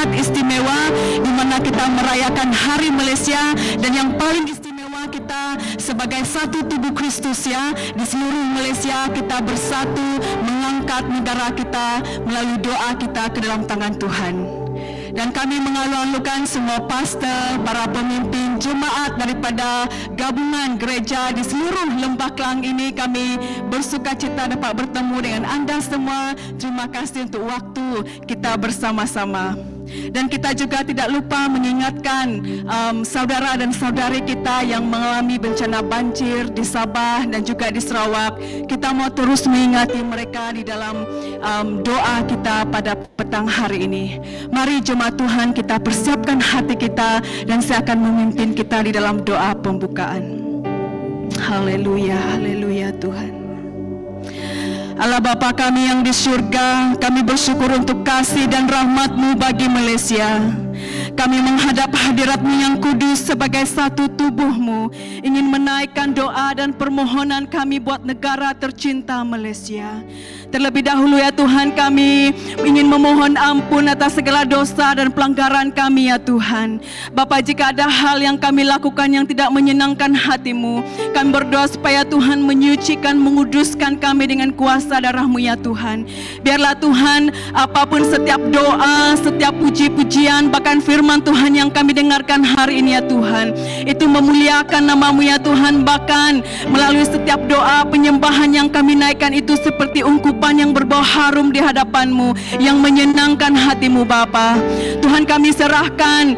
sangat istimewa di mana kita merayakan Hari Malaysia, dan yang paling istimewa kita sebagai satu tubuh Kristus ya, di seluruh Malaysia kita bersatu mengangkat negara kita melalui doa kita ke dalam tangan Tuhan. Dan kami mengalu-alukan semua pastor, para pemimpin jemaat daripada gabungan gereja di seluruh Lembah Kelang ini. Kami bersukacita dapat bertemu dengan anda semua. Terima kasih untuk waktu kita bersama-sama. Dan kita juga tidak lupa mengingatkan saudara dan saudari kita yang mengalami bencana banjir di Sabah dan juga di Sarawak. Kita mau terus mengingati mereka di dalam doa kita pada petang hari ini. Mari jemaat Tuhan, kita persiapkan hati kita, dan saya akan memimpin kita di dalam doa pembukaan. Haleluya, haleluya Tuhan. Allah Bapa kami yang di surga, kami bersyukur untuk kasih dan rahmat-Mu bagi Malaysia. Kami menghadap hadirat-Mu yang kudus sebagai satu tubuh-Mu, ingin menaikkan doa dan permohonan kami buat negara tercinta Malaysia. Terlebih dahulu ya Tuhan, kami ingin memohon ampun atas segala dosa dan pelanggaran kami ya Tuhan. Bapa, jika ada hal yang kami lakukan yang tidak menyenangkan hati-Mu, kami berdoa supaya Tuhan menyucikan, menguduskan kami dengan kuasa darah-Mu ya Tuhan. Biarlah Tuhan, apapun setiap doa, setiap puji-pujian, bahkan firman Tuhan yang kami dengarkan hari ini ya Tuhan, itu memuliakan nama-Mu ya Tuhan. Bahkan melalui setiap doa penyembahan yang kami naikkan itu seperti ungkupan yang berbau harum di hadapan-Mu, yang menyenangkan hati-Mu Bapa. Tuhan, kami serahkan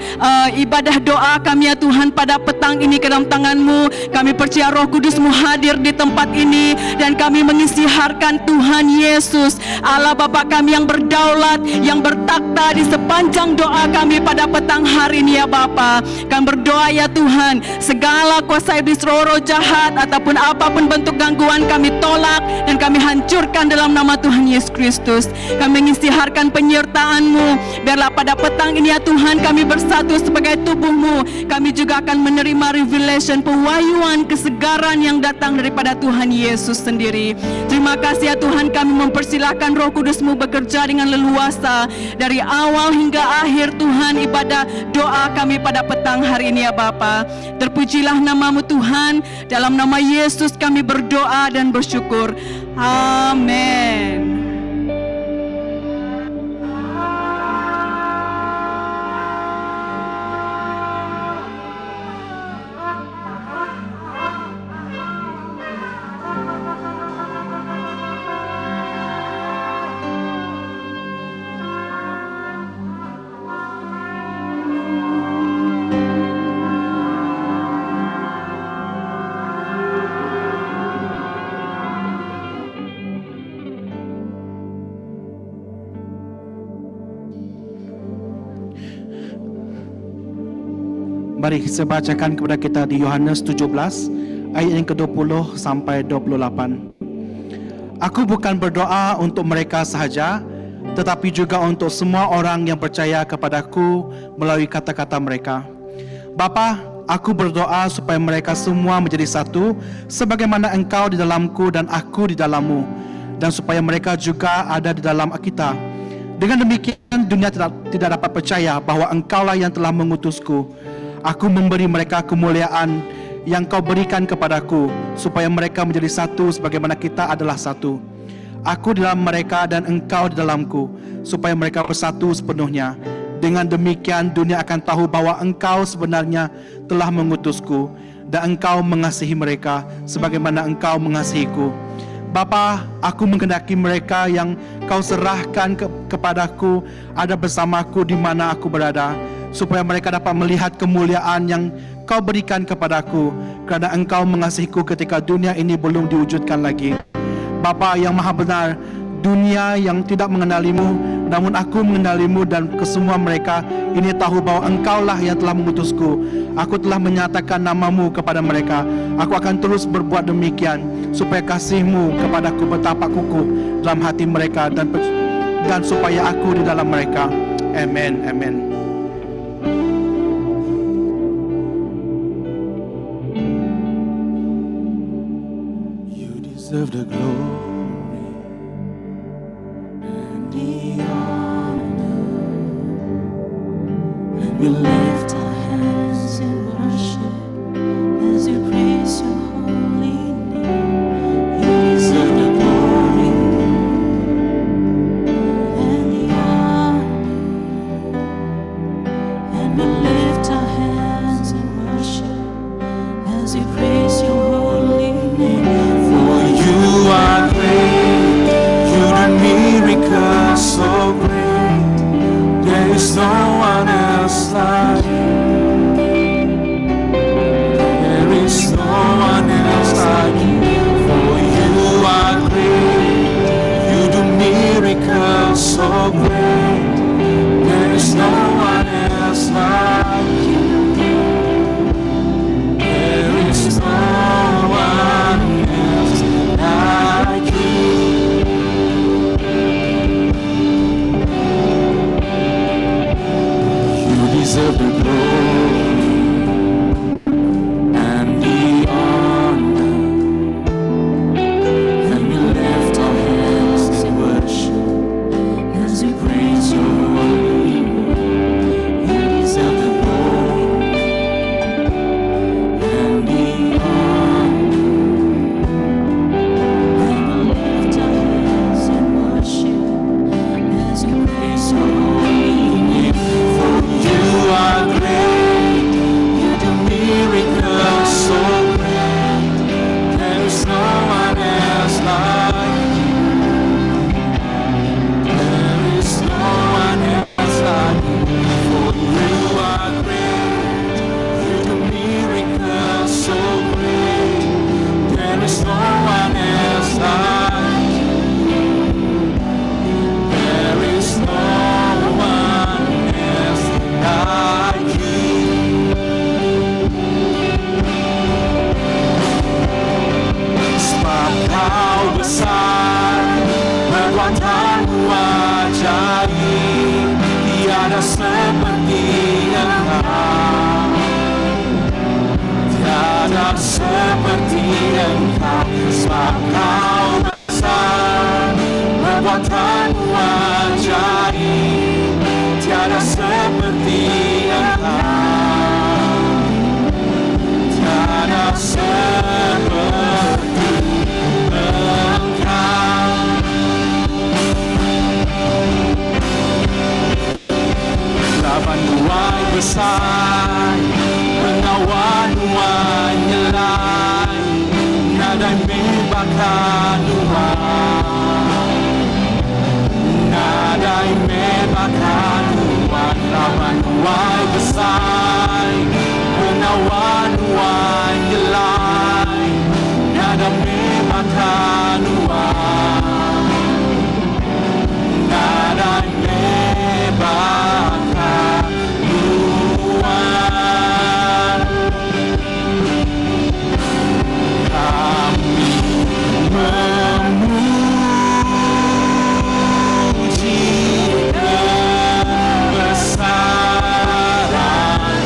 ibadah doa kami ya Tuhan pada petang ini ke dalam tangan-Mu. Kami percaya Roh Kudus-Mu hadir di tempat ini, dan kami mengisytiharkan Tuhan Yesus, Allah Bapa kami yang berdaulat, yang bertakhta di sepanjang doa kami pada petang hari ini ya Bapa. Kami berdoa ya Tuhan, segala kuasa iblis, roh-roh jahat ataupun apapun bentuk gangguan kami tolak dan kami hancurkan dalam nama Tuhan Yesus Kristus. Kami mengisytiharkan penyertaan-Mu. Biarlah pada petang ini ya Tuhan, kami bersatu sebagai tubuh-Mu. Kami juga akan menerima revelation, pewahyuan, kesegaran yang datang daripada Tuhan Yesus sendiri. Terima kasih ya Tuhan, kami mempersilahkan Roh Kudus-Mu bekerja dengan leluasa dari awal hingga akhir Tuhan ibadah doa kami pada petang hari ini ya Bapa. Terpujilah nama-Mu Tuhan. Dalam nama Yesus kami berdoa dan bersyukur. Amin. Mari saya bacakan kepada kita di Yohanes 17 ayat yang ke-20 sampai 28. Aku bukan berdoa untuk mereka sahaja, tetapi juga untuk semua orang yang percaya kepadaku melalui kata-kata mereka. Bapa, aku berdoa supaya mereka semua menjadi satu, sebagaimana Engkau di dalamku dan aku di dalam-Mu, dan supaya mereka juga ada di dalam kita. Dengan demikian dunia tidak dapat percaya bahwa Engkaulah yang telah mengutusku. Aku memberi mereka kemuliaan yang Kau berikan kepadaku, supaya mereka menjadi satu sebagaimana kita adalah satu. Aku di dalam mereka dan Engkau di dalamku, supaya mereka bersatu sepenuhnya. Dengan demikian dunia akan tahu bahwa Engkau sebenarnya telah mengutusku, dan Engkau mengasihi mereka sebagaimana Engkau mengasihiku. Bapa, aku menghendaki mereka yang Kau serahkan kepadaku ada bersamaku di mana aku berada, supaya mereka dapat melihat kemuliaan yang Kau berikan kepadaku, kerana Engkau mengasihiku ketika dunia ini belum diwujudkan lagi. Bapa yang maha benar, dunia yang tidak mengenali-Mu, namun aku mengenali-Mu, dan kesemua mereka ini tahu bahwa Engkaulah yang telah mengutusku. Aku telah menyatakan nama-Mu kepada mereka. Aku akan terus berbuat demikian, supaya kasih-Mu kepadaku bertapak kukuh dalam hati mereka, dan supaya aku di dalam mereka. Amin, amin. Deserve the glory and the honor. We lift our hands in worship as we praise your holy name. You deserve the glory and the honor. And we lift our hands in worship as we praise your holy name. For you are great, you do miracles so great. There is no one else like you. There is no one else like you. For you are great, you do miracles so great. There is no one else like you. There is no one else like you. You deserve the glory and the honor. And we lift our hands in worship as we praise your holy name. You deserve the glory and the honor. And we lift our hands in worship as we praise your holy name. For you are great, you do miracles so great. There is no one else like you. There is no one else like you. For you are great, you do miracles so great. There is no one else like you. There is no one else like you. Sebab kau besar, perbuatanmu ajaib, tiada seperti engkau. Tiada seperti engkau. Sebab kau besar, perbuatanmu ajaib, tiada seperti engkau. Tiada seperti engkau. Laban nuai besar, pengawan nuai nyelai, nadai membakar nuai, nadai membakar nuai. Laban nuai besar, pengawan nuai nyelai, nadai membakar nuai, nadai membakar nuai. Kami memuji kebesaran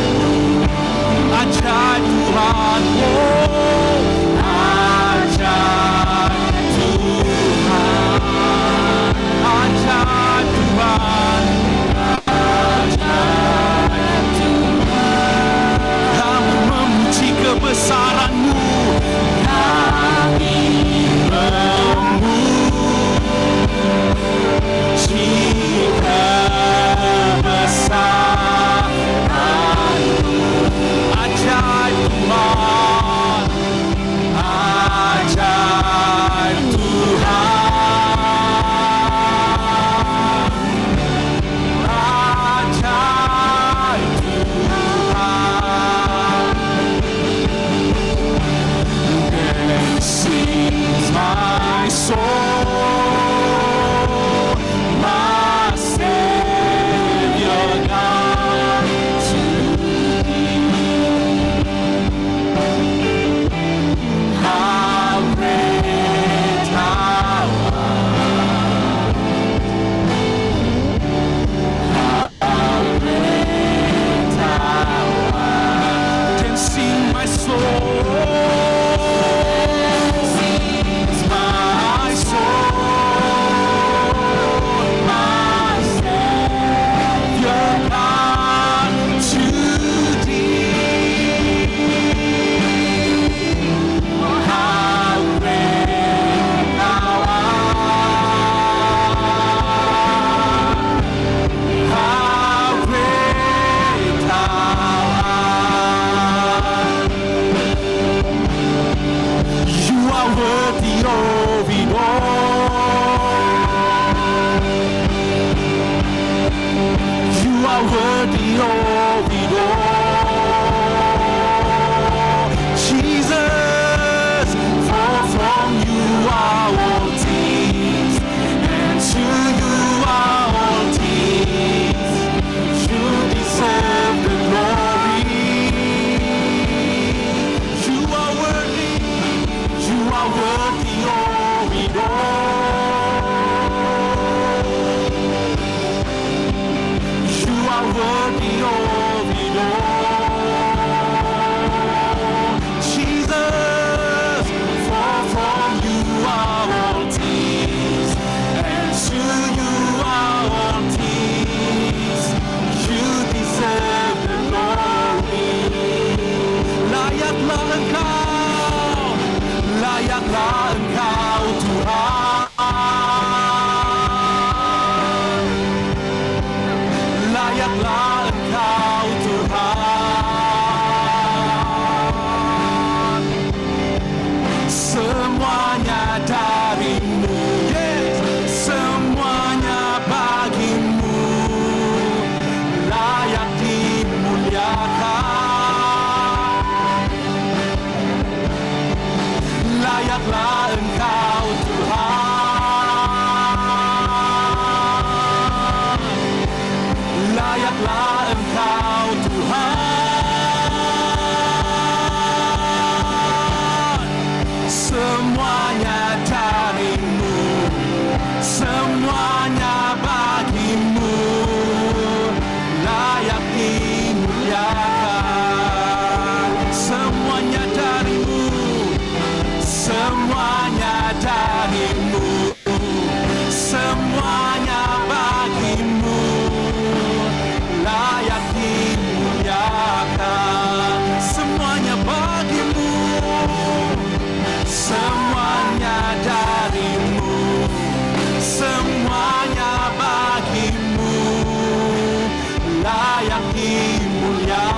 layaklah Engkau Tuhan. Semuanya darimu, semuanya bagimu, layak dimuliakan. Layaklah Engkau Tuhan, layaklah Engkau Tuhan. Semuanya darimu, semuanya bagimu, layak dimuliakan. Semuanya darimu, semuanya darimu, semuanya bagimu, layak dimuliakan. Semuanya bagimu, semuanya darimu, semuanya bagimu, layak dimuliakan.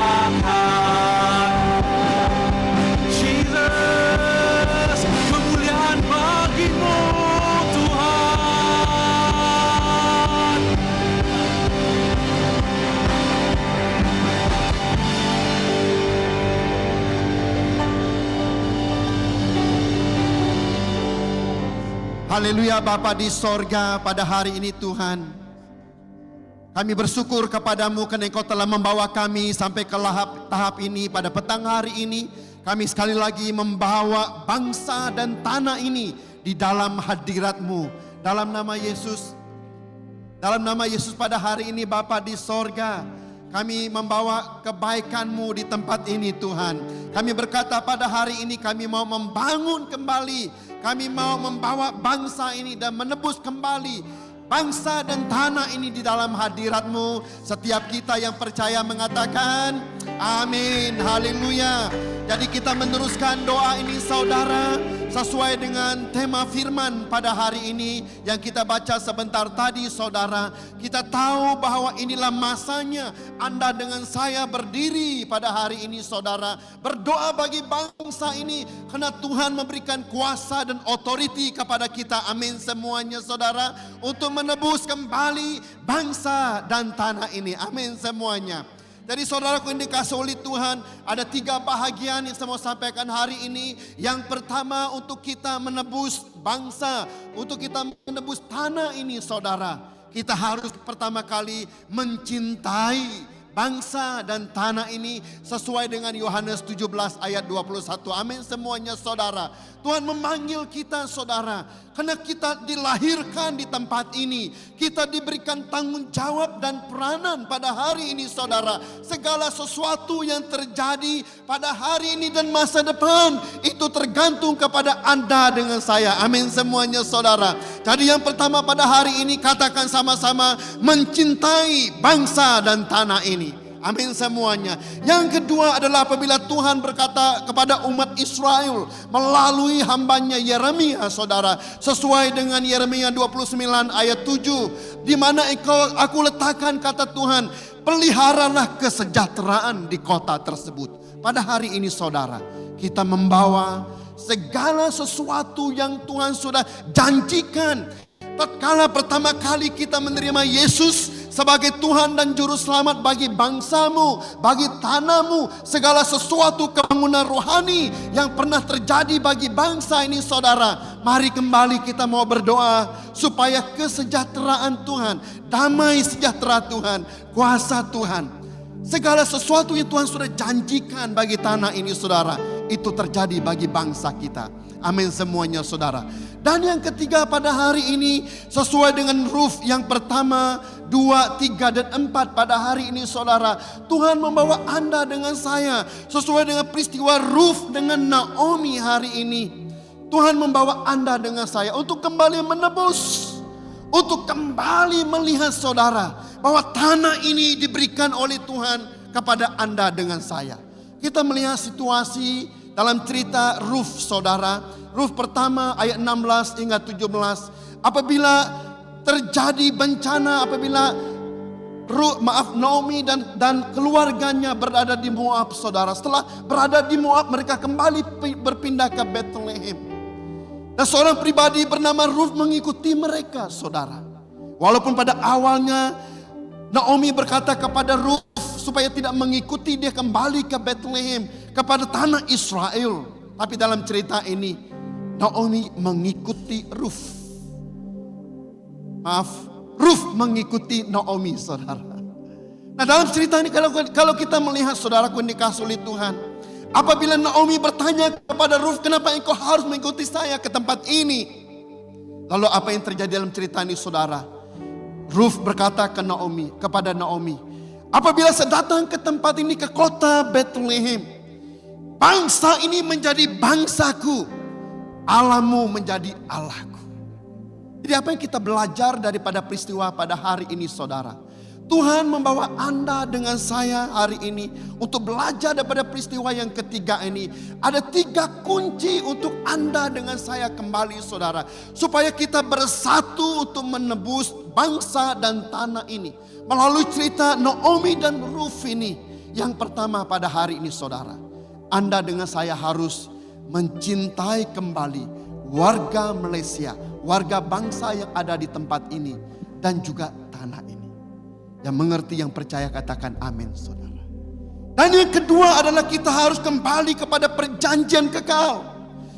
Jesus, kemuliaan bagimu Tuhan. Haleluya Bapa di sorga, pada hari ini Tuhan, kami bersyukur kepadamu karena Engkau telah membawa kami sampai ke tahap ini. Pada petang hari ini kami sekali lagi membawa bangsa dan tanah ini di dalam hadirat-Mu. Dalam nama Yesus, pada hari ini Bapa di sorga, kami membawa kebaikan-Mu di tempat ini Tuhan. Kami berkata pada hari ini kami mau membangun kembali, kami mau membawa bangsa ini dan menebus kembali bangsa dan tanah ini di dalam hadirat-Mu. Setiap kita yang percaya mengatakan amin, haleluya. Jadi kita meneruskan doa ini saudara, sesuai dengan tema firman pada hari ini yang kita baca sebentar tadi saudara. Kita tahu bahwa inilah masanya Anda dengan saya berdiri pada hari ini saudara, berdoa bagi bangsa ini karena Tuhan memberikan kuasa dan otoriti kepada kita. Amin semuanya saudara, untuk menebus kembali bangsa dan tanah ini. Amin semuanya. Jadi saudaraku yang dikasihi oleh Tuhan, ada 3 bahagian yang saya mau sampaikan hari ini. Yang pertama, untuk kita menebus bangsa, untuk kita menebus tanah ini saudara, kita harus pertama kali mencintai bangsa dan tanah ini sesuai dengan Yohanes 17 ayat 21. Amin semuanya saudara. Tuhan memanggil kita saudara, karena kita dilahirkan di tempat ini. Kita diberikan tanggung jawab dan peranan pada hari ini saudara. Segala sesuatu yang terjadi pada hari ini dan masa depan, itu tergantung kepada Anda dengan saya. Amin semuanya saudara. Jadi yang pertama pada hari ini, katakan sama-sama, mencintai bangsa dan tanah ini. Amin semuanya. Yang kedua adalah apabila Tuhan berkata kepada umat Israel melalui hambanya Yeremia saudara, sesuai dengan Yeremia 29 ayat 7, di mana aku letakkan kata Tuhan, peliharalah kesejahteraan di kota tersebut. Pada hari ini saudara, kita membawa segala sesuatu yang Tuhan sudah janjikan. Tatkala pertama kali kita menerima Yesus sebagai Tuhan dan Juru Selamat bagi bangsamu, bagi tanahmu, segala sesuatu kebangunan rohani yang pernah terjadi bagi bangsa ini saudara, mari kembali kita mau berdoa supaya kesejahteraan Tuhan, damai sejahtera Tuhan, kuasa Tuhan, segala sesuatu yang Tuhan sudah janjikan bagi tanah ini saudara, itu terjadi bagi bangsa kita. Amin semuanya saudara. Dan yang ketiga pada hari ini, sesuai dengan Ruf yang pertama, 2, 3 dan 4 pada hari ini saudara, Tuhan membawa Anda dengan saya sesuai dengan peristiwa Ruf dengan Naomi hari ini. Tuhan membawa Anda dengan saya untuk kembali menebus, untuk kembali melihat saudara bahwa tanah ini diberikan oleh Tuhan kepada Anda dengan saya. Kita melihat situasi dalam cerita Ruf saudara. Ruf pertama ayat 16 hingga 17. Apabila terjadi bencana, apabila Naomi dan keluarganya berada di Moab, saudara. Setelah berada di Moab, mereka kembali berpindah ke Bethlehem. Dan seorang pribadi bernama Ruth mengikuti mereka, saudara. Walaupun pada awalnya Naomi berkata kepada Ruth supaya tidak mengikuti dia kembali ke Bethlehem, kepada tanah Israel. Tapi dalam cerita ini Naomi mengikuti Ruth. Ruth mengikuti Naomi, saudara. Nah, dalam cerita ini kalau kita melihat, saudaraku yang dikasihi oleh Tuhan, apabila Naomi bertanya kepada Ruth, kenapa engkau harus mengikuti saya ke tempat ini? Lalu apa yang terjadi dalam cerita ini, saudara? Ruth berkata kepada Naomi, apabila saya datang ke tempat ini, ke kota Bethlehem, bangsa ini menjadi bangsaku, Allahmu menjadi Allahku. Jadi apa yang kita belajar daripada peristiwa pada hari ini, saudara? Tuhan membawa Anda dengan saya hari ini untuk belajar daripada peristiwa yang ketiga ini. Ada 3 kunci untuk Anda dengan saya kembali, saudara. Supaya kita bersatu untuk menebus bangsa dan tanah ini. Melalui cerita Naomi dan Ruth ini. Yang pertama pada hari ini, saudara. Anda dengan saya harus mencintai kembali warga Malaysia, warga bangsa yang ada di tempat ini, dan juga tanah ini. Yang mengerti, yang percaya katakan amin, saudara. Dan yang kedua adalah kita harus kembali kepada perjanjian kekal.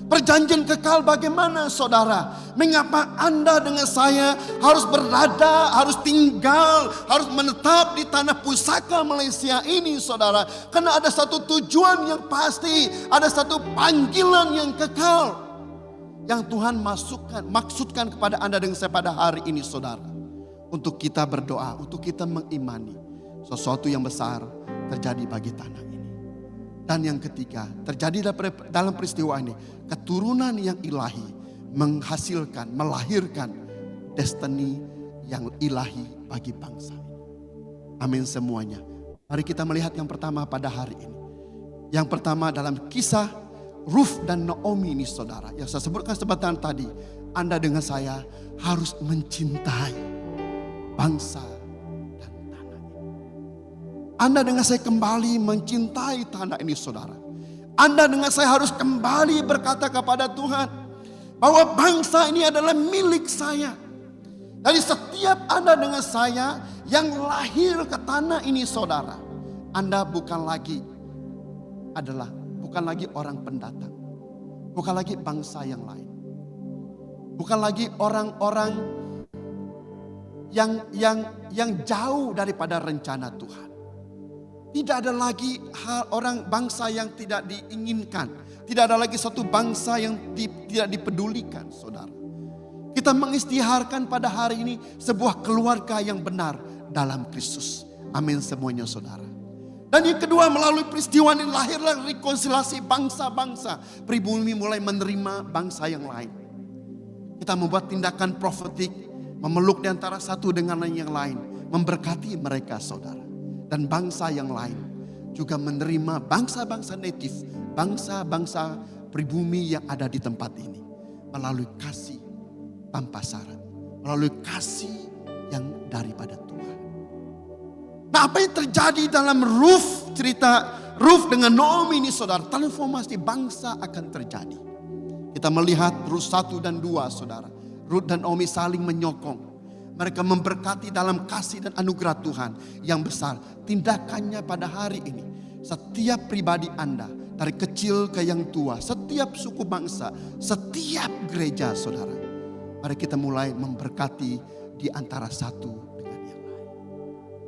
Perjanjian kekal bagaimana, saudara? Mengapa Anda dengan saya harus berada, harus tinggal, harus menetap di tanah pusaka Malaysia ini, saudara? Karena ada satu tujuan yang pasti, ada satu panggilan yang kekal yang Tuhan maksudkan kepada Anda dengan saya pada hari ini, saudara. Untuk kita berdoa, untuk kita mengimani sesuatu yang besar terjadi bagi tanah ini. Dan yang ketiga, terjadi dalam peristiwa ini, keturunan yang ilahi melahirkan destiny yang ilahi bagi bangsa ini. Amin semuanya. Mari kita melihat yang pertama pada hari ini. Yang pertama dalam kisah Ruth dan Naomi ini, saudara. Yang saya sebutkan sebentar tadi, Anda dengan saya harus mencintai bangsa dan tanah ini. Anda dengan saya kembali mencintai tanah ini, saudara. Anda dengan saya harus kembali berkata kepada Tuhan bahwa bangsa ini adalah milik saya. Dari setiap Anda dengan saya yang lahir ke tanah ini, saudara, Anda bukan lagi orang pendatang, bukan lagi bangsa yang lain, bukan lagi orang-orang yang jauh daripada rencana Tuhan. Tidak ada lagi orang bangsa yang tidak diinginkan. Tidak ada lagi satu bangsa yang tidak dipedulikan, saudara. Kita mengistiharkan pada hari ini sebuah keluarga yang benar dalam Kristus. Amin semuanya, saudara. Dan yang kedua, melalui peristiwa ini lahirlah rekonsiliasi bangsa-bangsa. Pribumi mulai menerima bangsa yang lain. Kita membuat tindakan profetik, memeluk di antara satu dengan yang lain, memberkati mereka, saudara. Dan bangsa yang lain juga menerima bangsa-bangsa native, bangsa-bangsa pribumi yang ada di tempat ini. Melalui kasih tanpa syarat, melalui kasih yang daripada Tuhan. Nah, apa yang terjadi dalam cerita Ruth dengan Naomi ini, saudara, transformasi bangsa akan terjadi. Kita melihat Ruth 1 dan 2, saudara. Ruth dan Naomi saling menyokong. Mereka memberkati dalam kasih dan anugerah Tuhan yang besar. Tindakannya pada hari ini, setiap pribadi Anda, dari kecil ke yang tua, setiap suku bangsa, setiap gereja, saudara. Mari kita mulai memberkati di antara satu dengan yang lain.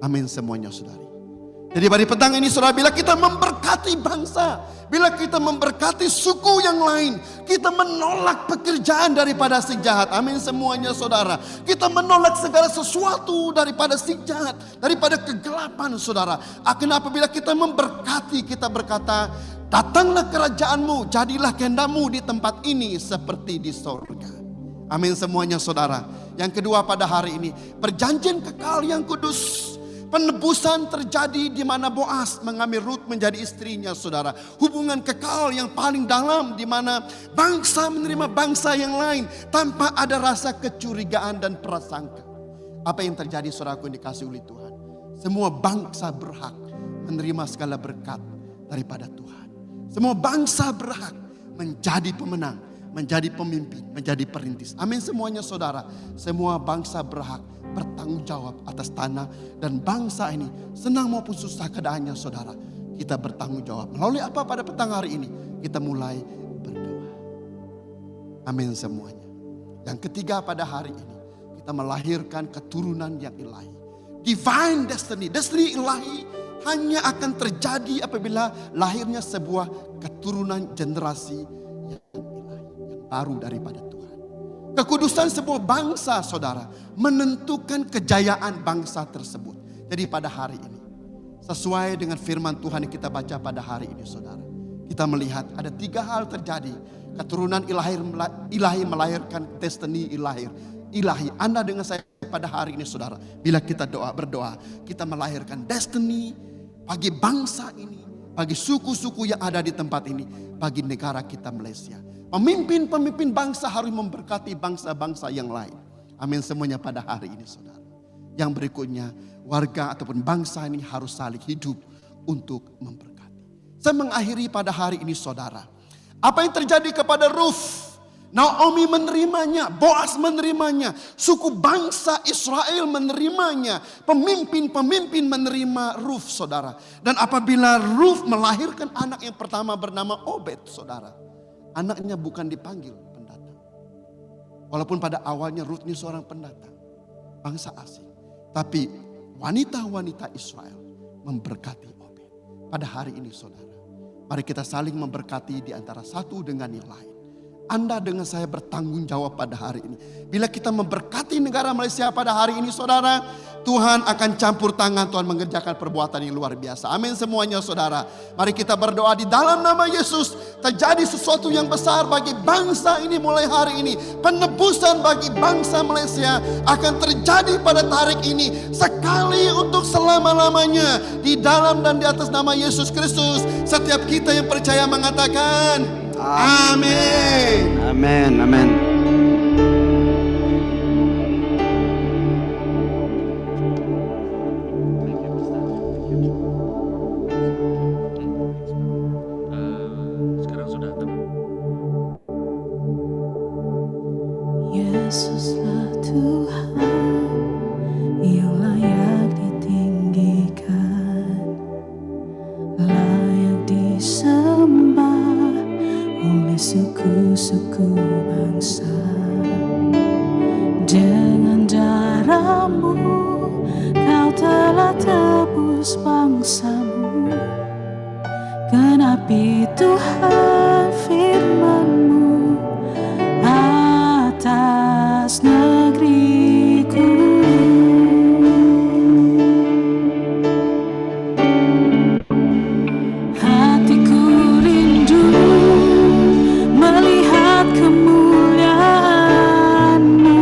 Amin semuanya, saudari. Jadi pada petang ini, saudara, bila kita memberkati bangsa, bila kita memberkati suku yang lain, kita menolak pekerjaan daripada si jahat. Amin semuanya, saudara. Kita menolak segala sesuatu daripada si jahat, daripada kegelapan, saudara. Akan apabila kita memberkati, kita berkata, datanglah kerajaanmu, jadilah kehendakmu di tempat ini seperti di surga. Amin semuanya, saudara. Yang kedua pada hari ini, perjanjian kekal yang kudus. Penebusan terjadi di mana Boaz mengambil Ruth menjadi istrinya, saudara. Hubungan kekal yang paling dalam di mana bangsa menerima bangsa yang lain tanpa ada rasa kecurigaan dan prasangka. Apa yang terjadi, saudaraku yang dikasihi oleh Tuhan? Semua bangsa berhak menerima segala berkat daripada Tuhan. Semua bangsa berhak menjadi pemenang, menjadi pemimpin, menjadi perintis. Amin semuanya saudara. Semua bangsa berhak bertanggung jawab atas tanah dan bangsa ini, senang maupun susah keadaannya saudara. Kita bertanggung jawab. Melalui apa pada petang hari ini? Kita mulai berdoa. Amin semuanya. Yang ketiga pada hari ini, kita melahirkan keturunan yang ilahi. Divine destiny. Destiny ilahi hanya akan terjadi apabila lahirnya sebuah keturunan generasi yang ilahi, yang baru daripada Tuhan. Kekudusan sebuah bangsa saudara menentukan kejayaan bangsa tersebut. Jadi pada hari ini, sesuai dengan firman Tuhan yang kita baca pada hari ini saudara, kita melihat ada 3 hal terjadi. Keturunan ilahi melahirkan destiny ilahi. Anda dengan saya pada hari ini saudara, bila kita berdoa, kita melahirkan destiny bagi bangsa ini, bagi suku-suku yang ada di tempat ini, bagi negara kita Malaysia. Pemimpin-pemimpin bangsa harus memberkati bangsa-bangsa yang lain. Amin semuanya pada hari ini saudara. Yang berikutnya, warga ataupun bangsa ini harus saling hidup untuk memberkati. Saya mengakhiri pada hari ini saudara. Apa yang terjadi kepada Ruth? Naomi menerimanya, Boaz menerimanya, suku bangsa Israel menerimanya, pemimpin-pemimpin menerima Ruth saudara. Dan apabila Ruth melahirkan anak yang pertama bernama Obed saudara, anaknya bukan dipanggil pendatang. Walaupun pada awalnya Ruth ini seorang pendatang, bangsa asing. Tapi wanita-wanita Israel memberkati Obed. Pada hari ini saudara, mari kita saling memberkati di antara satu dengan yang lain. Anda dengan saya bertanggung jawab pada hari ini. Bila kita memberkati negara Malaysia pada hari ini saudara, Tuhan akan campur tangan, Tuhan mengerjakan perbuatan yang luar biasa. Amin semuanya saudara. Mari kita berdoa di dalam nama Yesus. Terjadi sesuatu yang besar bagi bangsa ini mulai hari ini. Penebusan bagi bangsa Malaysia akan terjadi pada tarik ini. Sekali untuk selama-lamanya. Di dalam dan di atas nama Yesus Kristus. Setiap kita yang percaya mengatakan amin. Amin, amin. Sekarang sudah Yesuslah Tuhan yang layak ditinggikan, layak disembah oleh suku-suku bangsa. Dengan darah-Mu Kau telah tebus bangsa-Mu. Genapi Tuhan firman-Mu atas negeriku. Hatiku rindu melihat kemuliaan-Mu.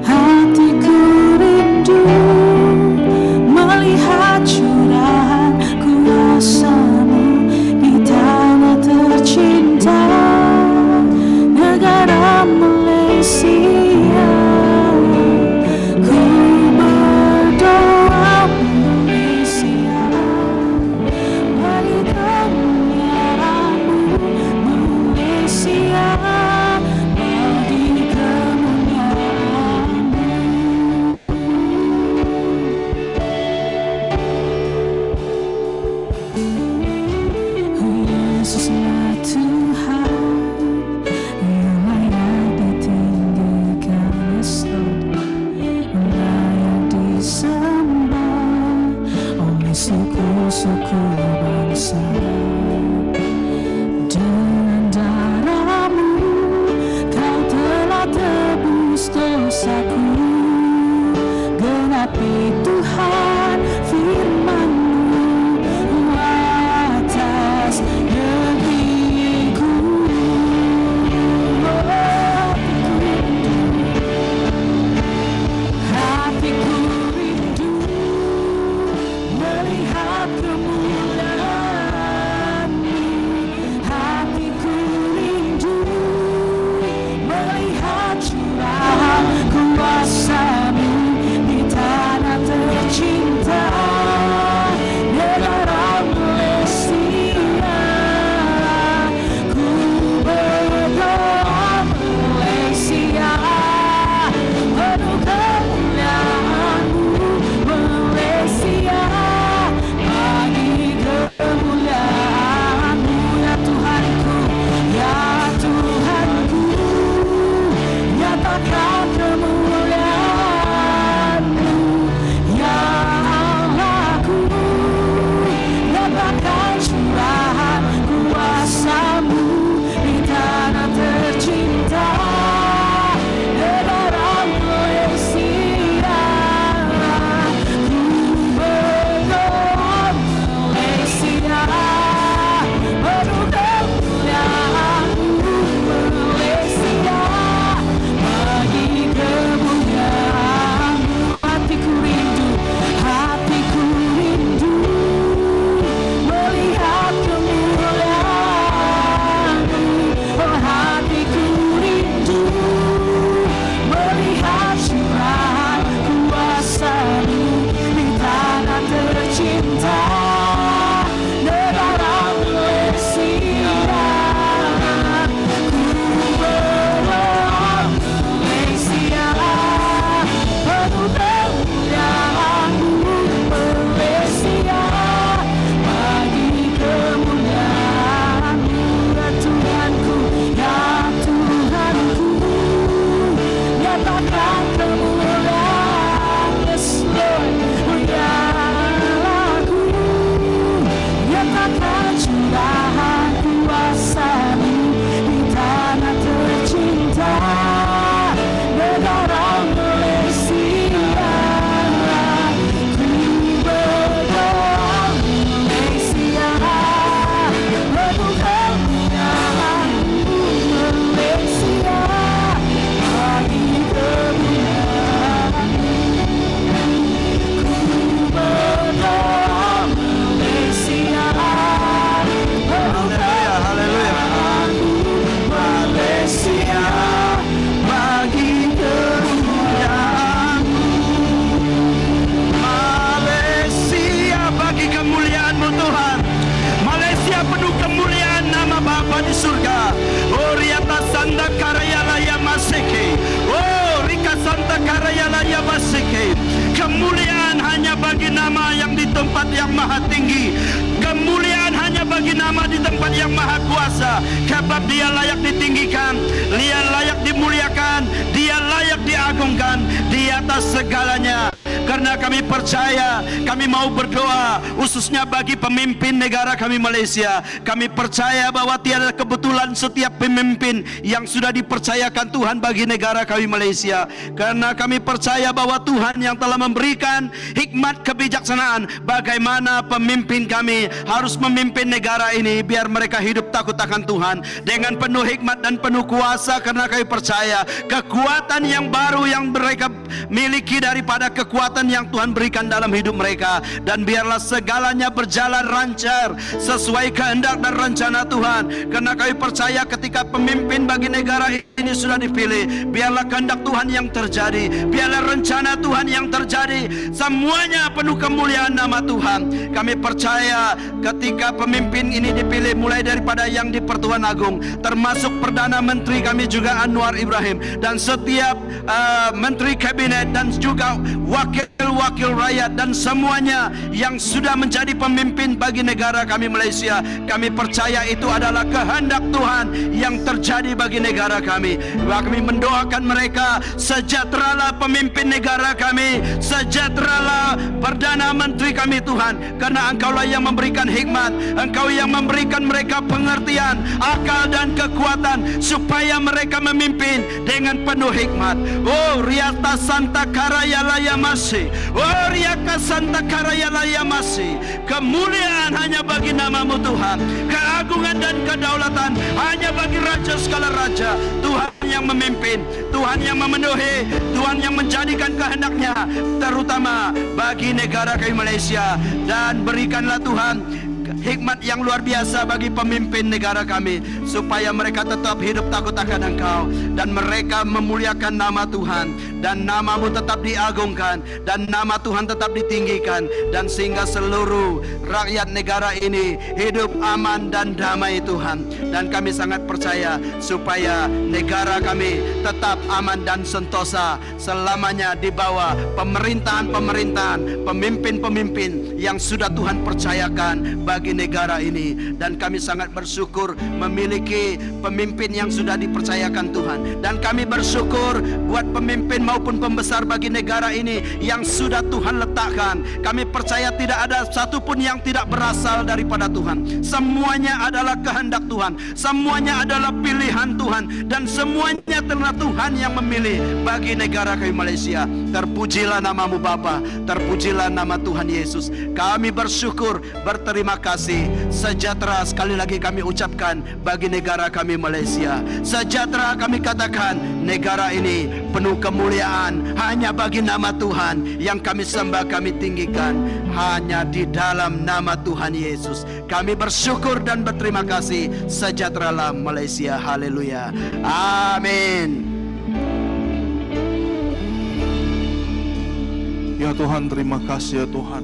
Hatiku rindu melihat curahan kuasa-Mu di tanah tercinta, negara Malaysia. Ku berdoa Malaysia, bagi kemuliaan-Mu. Malaysia, bagi kemuliaan-Mu. Yesuslah Tuhan yang layak ditinggikan, yes Lord, layak disembah oleh suku-suku bangsa. Dengan darah-Mu Kau telah tebus dosaku. Genapi Tuhan firman-Mu atas negeriku. Hatiku rindu melihat kemuliaan-Mu. tempat yang maha tinggi. Kemuliaan hanya bagi nama di tempat yang maha kuasa. Sebab Dia layak ditinggikan, Dia layak dimuliakan, Dia layak diagungkan di atas segalanya. Karena kami percaya, kami mau berdoa khususnya bagi pemimpin negara kami Malaysia. Kami percaya bahwa tiada kebetulan setiap pemimpin yang sudah dipercayakan Tuhan bagi negara kami Malaysia. Karena kami percaya bahwa Tuhan yang telah memberikan hikmat kebijaksanaan bagaimana pemimpin kami harus memimpin negara ini biar mereka hidup takut akan Tuhan dengan penuh hikmat dan penuh kuasa. Karena kami percaya kekuatan yang baru yang mereka miliki daripada kekuatan yang Tuhan berikan dalam hidup mereka. Dan biarlah segalanya berjalan lancar sesuai kehendak dan rencana Tuhan. Karena kami percaya ketika pemimpin bagi negara ini sudah dipilih, biarlah kehendak Tuhan yang terjadi, biarlah rencana Tuhan yang terjadi. Semuanya penuh kemuliaan nama Tuhan. Kami percaya ketika pemimpin ini dipilih mulai daripada yang di Pertuan Agung, termasuk Perdana Menteri kami juga Anwar Ibrahim, dan setiap Menteri Kabinet dan juga wakil-wakil rakyat dan semuanya yang sudah menjadi pemimpin bagi negara kami Malaysia. Kami percaya itu adalah kehendak Tuhan yang terjadi bagi negara kami. Kami mendoakan mereka, sejahteralah pemimpin negara kami, sejahteralah Perdana Menteri kami Tuhan. Karena Engkaulah yang memberikan hikmat, Engkau yang memberikan mereka pengertian, akal dan kekuatan supaya mereka memimpin dengan penuh hikmat. Oh Riata Santa Karaya Laya Masih, oh Riaka Santa Karaya Laya Masih. Kemuliaan hanya bagi nama-Mu Tuhan, keagungan dan kedaulatan hanya bagi Raja segala raja. Tuhan yang memimpin, Tuhan yang memenuhi, Tuhan yang menjadikan kehendak-Nya terutama bagi negara kami Malaysia. Dan berikanlah Tuhan hikmat yang luar biasa bagi pemimpin negara kami supaya mereka tetap hidup takut akan Engkau dan mereka memuliakan nama Tuhan dan nama-Mu tetap diagungkan dan nama Tuhan tetap ditinggikan, dan sehingga seluruh rakyat negara ini hidup aman dan damai Tuhan. Dan kami sangat percaya supaya negara kami tetap aman dan sentosa selamanya di bawah pemerintahan-pemerintahan, pemimpin-pemimpin yang sudah Tuhan percayakan bagi negara ini. Dan kami sangat bersyukur memiliki pemimpin yang sudah dipercayakan Tuhan. Dan kami bersyukur buat pemimpin maupun pembesar bagi negara ini yang sudah Tuhan letakkan. Kami percaya tidak ada satupun yang tidak berasal daripada Tuhan. Semuanya adalah kehendak Tuhan, semuanya adalah pilihan Tuhan, dan semuanya karena Tuhan yang memilih bagi negara kami Malaysia. Terpujilah nama-Mu Bapa, terpujilah nama Tuhan Yesus. Kami bersyukur, berterima kasih. Sejahtera sekali lagi kami ucapkan bagi negara kami Malaysia. Sejahtera kami katakan, negara ini penuh kemuliaan hanya bagi nama Tuhan yang kami sembah, kami tinggikan hanya di dalam nama Tuhan Yesus. Kami bersyukur dan berterima kasih. Sejahteralah Malaysia. Haleluya. Amin. Ya Tuhan, terima kasih ya Tuhan,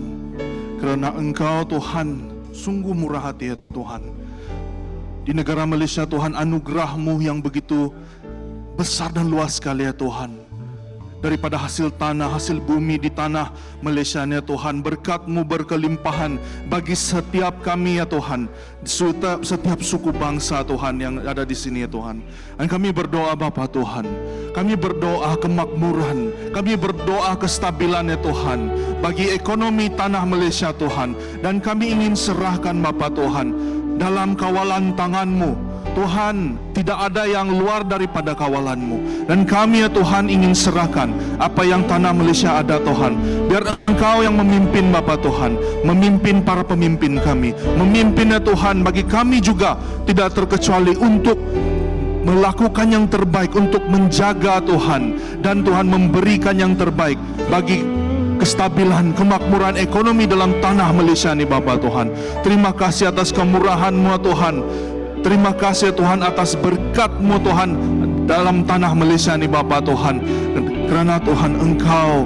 kerana Engkau Tuhan sungguh murah hati ya Tuhan. Di negara Malaysia Tuhan, anugerah-Mu yang begitu besar dan luas sekali ya Tuhan. Daripada hasil tanah, hasil bumi di tanah Malaysia ya Tuhan, berkat-Mu berkelimpahan bagi setiap kami ya Tuhan, setiap suku bangsa Tuhan yang ada di sini ya Tuhan. Dan kami berdoa Bapa Tuhan, kami berdoa kemakmuran, kami berdoa kestabilan ya Tuhan bagi ekonomi tanah Malaysia Tuhan. Dan kami ingin serahkan Bapa Tuhan dalam kawalan tangan-Mu Tuhan. Tidak ada yang luar daripada kawalan-Mu. Dan kami ya Tuhan ingin serahkan apa yang tanah Malaysia ada Tuhan. Biar Engkau yang memimpin Bapa Tuhan, memimpin para pemimpin kami, memimpin ya Tuhan bagi kami juga tidak terkecuali untuk melakukan yang terbaik, untuk menjaga Tuhan, dan Tuhan memberikan yang terbaik bagi kestabilan, kemakmuran ekonomi dalam tanah Malaysia ini Bapa Tuhan. Terima kasih atas kemurahan-Mu Tuhan. Terima kasih Tuhan atas berkat-Mu Tuhan dalam tanah Malaysia ini Bapa Tuhan. Kerana Tuhan Engkau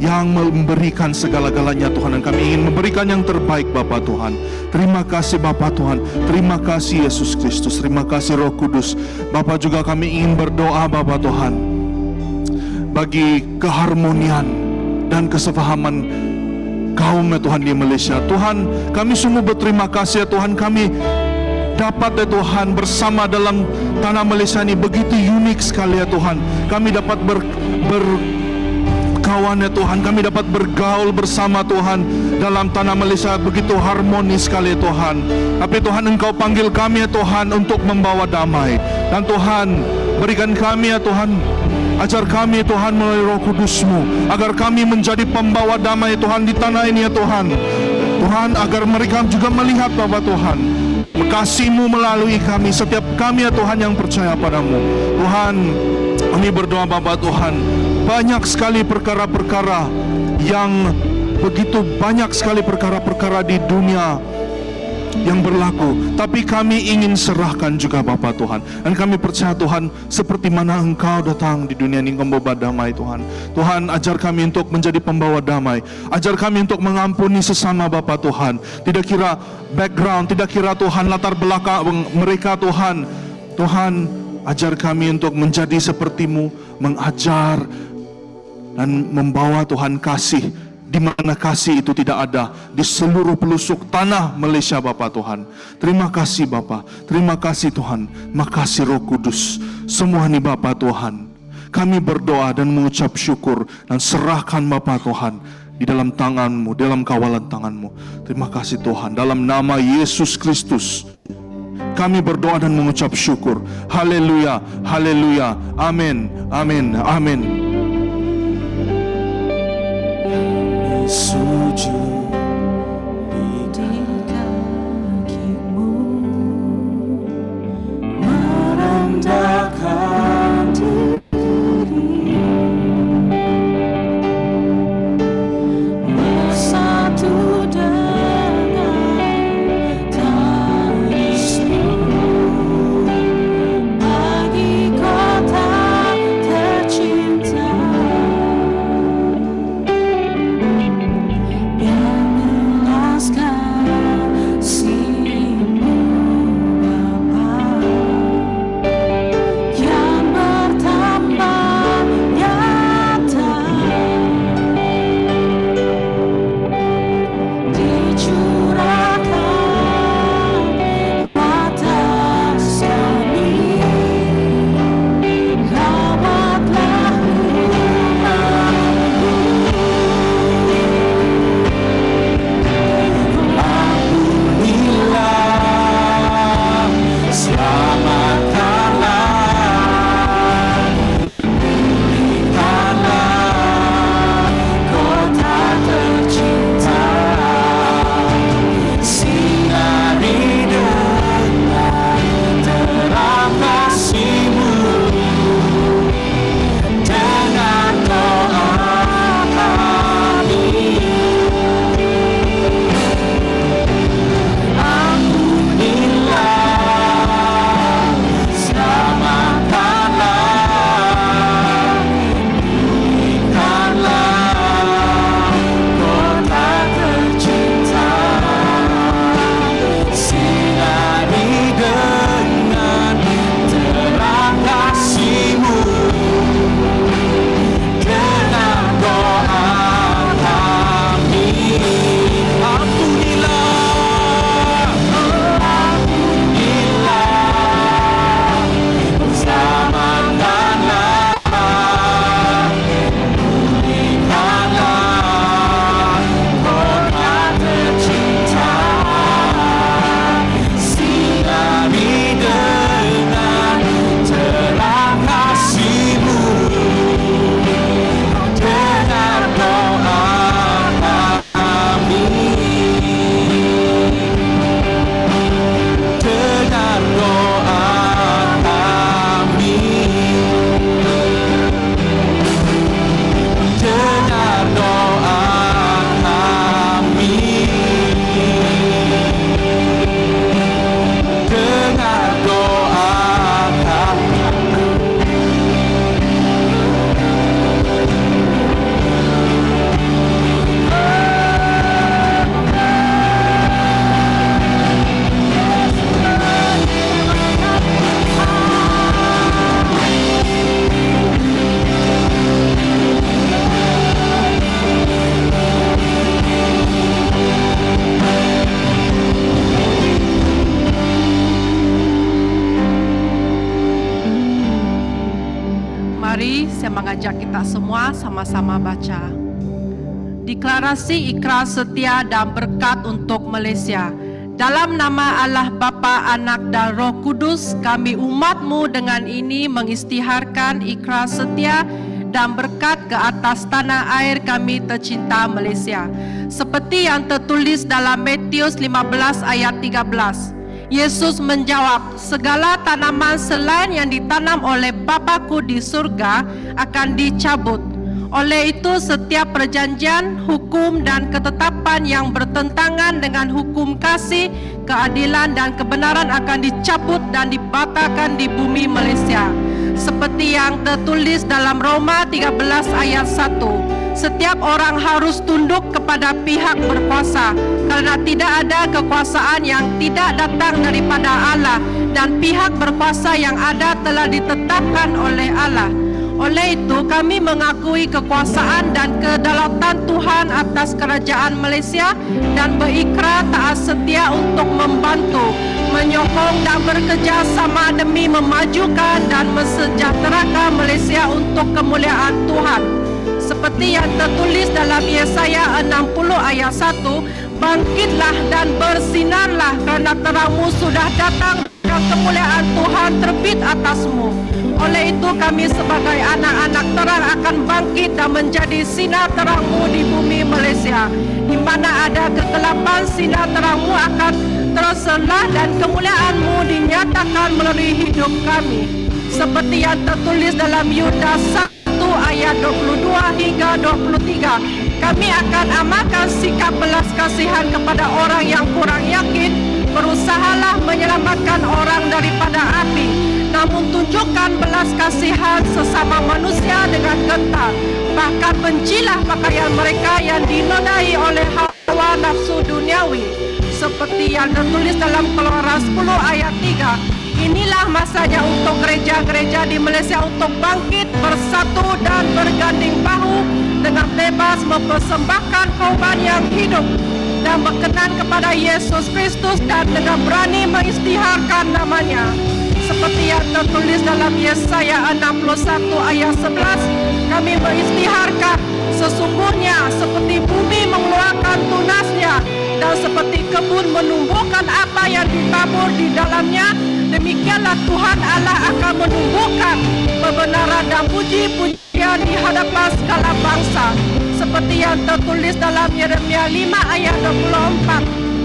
yang memberikan segala-galanya Tuhan, dan kami ingin memberikan yang terbaik Bapa Tuhan. Terima kasih Bapa Tuhan, terima kasih Yesus Kristus, terima kasih Roh Kudus. Bapa, juga kami ingin berdoa Bapa Tuhan bagi keharmonian dan kesepahaman kaum ya Tuhan di Malaysia. Tuhan, kami sungguh berterima kasih ya Tuhan, kami dapat ya Tuhan bersama dalam tanah Malaysia ini begitu unik sekali ya Tuhan. Kami dapat berkawan ya Tuhan, kami dapat bergaul bersama Tuhan dalam tanah Malaysia begitu harmonis sekali ya Tuhan. Tapi Tuhan, Engkau panggil kami ya Tuhan untuk membawa damai. Dan Tuhan, berikan kami ya Tuhan, ajar kami ya Tuhan melalui Roh Kudus-Mu, agar kami menjadi pembawa damai ya Tuhan di tanah ini ya Tuhan. Tuhan, agar mereka juga melihat Bapa Tuhan kasih-Mu melalui kami, setiap kami ya Tuhan yang percaya padamu. Tuhan, kami berdoa Bapa Tuhan, banyak sekali perkara-perkara yang begitu banyak sekali perkara-perkara di dunia yang berlaku, tapi kami ingin serahkan juga Bapa Tuhan. Dan kami percaya Tuhan, seperti mana Engkau datang di dunia ini, Engkau membawa damai Tuhan. Tuhan, ajar kami untuk menjadi pembawa damai. Ajar kami untuk mengampuni sesama Bapa Tuhan. Tidak kira background, tidak kira Tuhan latar belakang mereka Tuhan. Tuhan, ajar kami untuk menjadi seperti-Mu, mengajar dan membawa Tuhan kasih di mana kasih itu tidak ada di seluruh pelosok tanah Malaysia Bapa Tuhan. Terima kasih Bapa, terima kasih Tuhan, makasih Roh Kudus. Semua ini Bapa Tuhan, kami berdoa dan mengucap syukur dan serahkan Bapa Tuhan di dalam tangan-Mu, dalam kawalan tangan-Mu. Terima kasih Tuhan, dalam nama Yesus Kristus kami berdoa dan mengucap syukur. Haleluya, haleluya, amin, amin, amin. Sujud di kakimu, merendahkan diri, bersatu dengan tangis-Mu bagi kota tercinta. mengajak kita semua sama-sama baca. Deklarasi ikrar setia dan berkat untuk Malaysia. Dalam nama Allah Bapa, Anak dan Roh Kudus, kami umat-Mu dengan ini mengisytiharkan ikrar setia dan berkat ke atas tanah air kami tercinta Malaysia. Seperti yang tertulis dalam Matius 15 ayat 13. Yesus menjawab, segala tanaman selain yang ditanam oleh Bapa-Ku di surga akan dicabut. Oleh itu, setiap perjanjian, hukum dan ketetapan yang bertentangan dengan hukum kasih, keadilan dan kebenaran akan dicabut dan dibatalkan di bumi Malaysia. Seperti yang tertulis dalam Roma 13 ayat 1. Setiap orang harus tunduk kepada pihak berkuasa, kerana tidak ada kekuasaan yang tidak datang daripada Allah, dan pihak berkuasa yang ada telah ditetapkan oleh Allah. Oleh itu, kami mengakui kekuasaan dan kedaulatan Tuhan atas kerajaan Malaysia dan berikrar taat setia untuk membantu, menyokong dan bekerjasama demi memajukan dan mensejahterakan Malaysia untuk kemuliaan Tuhan. Seperti yang tertulis dalam Yesaya 60 ayat 1, bangkitlah dan bersinarlah kerana terangmu sudah datang dan kemuliaan Tuhan terbit atasmu. Oleh itu kami sebagai anak-anak terang akan bangkit dan menjadi sinar terangmu di bumi Malaysia. Di mana ada kegelapan, sinar terangmu akan terselah dan kemuliaanmu dinyatakan melalui hidup kami. Seperti yang tertulis dalam Yudas 1 ayat 22 hingga 23. Kami akan amalkan sikap belas kasihan kepada orang yang kurang yakin. Berusahalah menyelamatkan orang daripada api, namun tunjukkan belas kasihan sesama manusia dengan gentar. Bahkan bencilah pakaian mereka yang dinodai oleh hawa nafsu duniawi. Seperti yang tertulis dalam Keluaran 10 ayat 3. Inilah masanya untuk gereja-gereja di Malaysia untuk bangkit, bersatu dan berganding bahu dengan bebas mempersembahkan korban yang hidup dan berkenan kepada Yesus Kristus dan dengan berani mengisytiharkan namanya. Seperti yang tertulis dalam Yesaya 61 ayat 11, kami mengisytiharkan sesungguhnya seperti bumi mengeluarkan tunasnya dan seperti kebun menumbuhkan apa yang ditabur di dalamnya, demikianlah Tuhan Allah akan menumbuhkan kebenaran dan puji-pujian di hadapan segala bangsa. Seperti yang tertulis dalam Yeremia 5 ayat 24.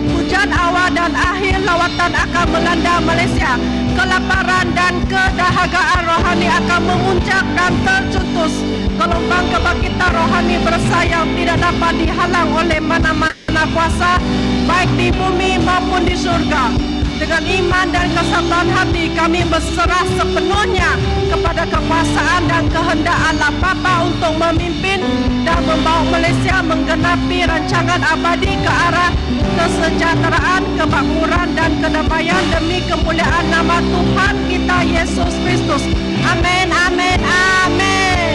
Hujan awal dan akhir lawatan akan melanda Malaysia. Kelaparan dan kedahagaan rohani akan memuncak dan tercetus. Gelombang kebangkitan rohani bersayap tidak dapat dihalang oleh mana-mana kuasa, baik di bumi maupun di surga. Dengan iman dan kesabaran hati kami berserah sepenuhnya kepada kekuasaan dan kehendak Allah Bapa untuk memimpin dan membawa Malaysia menggenapi rancangan abadi ke arah kesejahteraan, kemakmuran dan kedamaian demi kemuliaan nama Tuhan kita Yesus Kristus. Amin, amin, amin.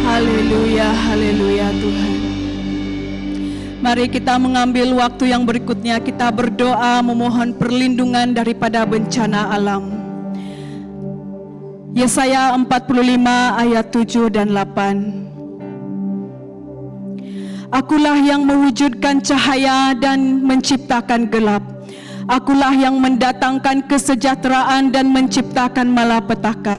Haleluya, haleluya Tuhan. Mari kita mengambil waktu yang berikutnya, kita berdoa memohon perlindungan daripada bencana alam. Yesaya 45 ayat 7 dan 8. Akulah yang mewujudkan cahaya dan menciptakan gelap. Akulah yang mendatangkan kesejahteraan dan menciptakan malapetaka.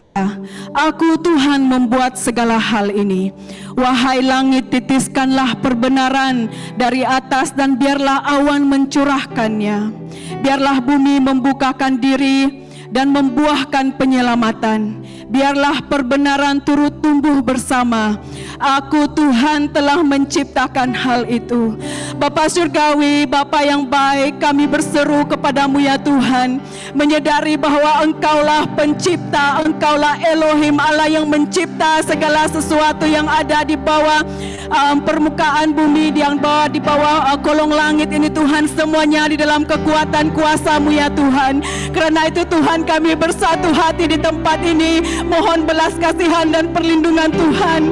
Aku Tuhan membuat segala hal ini. Wahai langit, titiskanlah perbenaran dari atas dan biarlah awan mencurahkannya. Biarlah bumi membukakan diri dan membuahkan penyelamatan. Biarlah perbenaran turut tumbuh bersama. Aku Tuhan telah menciptakan hal itu. Bapa Surgawi, Bapa yang baik, kami berseru kepadamu ya Tuhan, menyadari bahwa Engkaulah pencipta, Engkaulah Elohim, Allah yang mencipta segala sesuatu yang ada di bawah permukaan bumi, yang di bawah kolong langit ini Tuhan, semuanya di dalam kekuatan kuasa-Mu ya Tuhan. Karena itu Tuhan, kami bersatu hati di tempat ini Mohon belas kasihan dan perlindungan Tuhan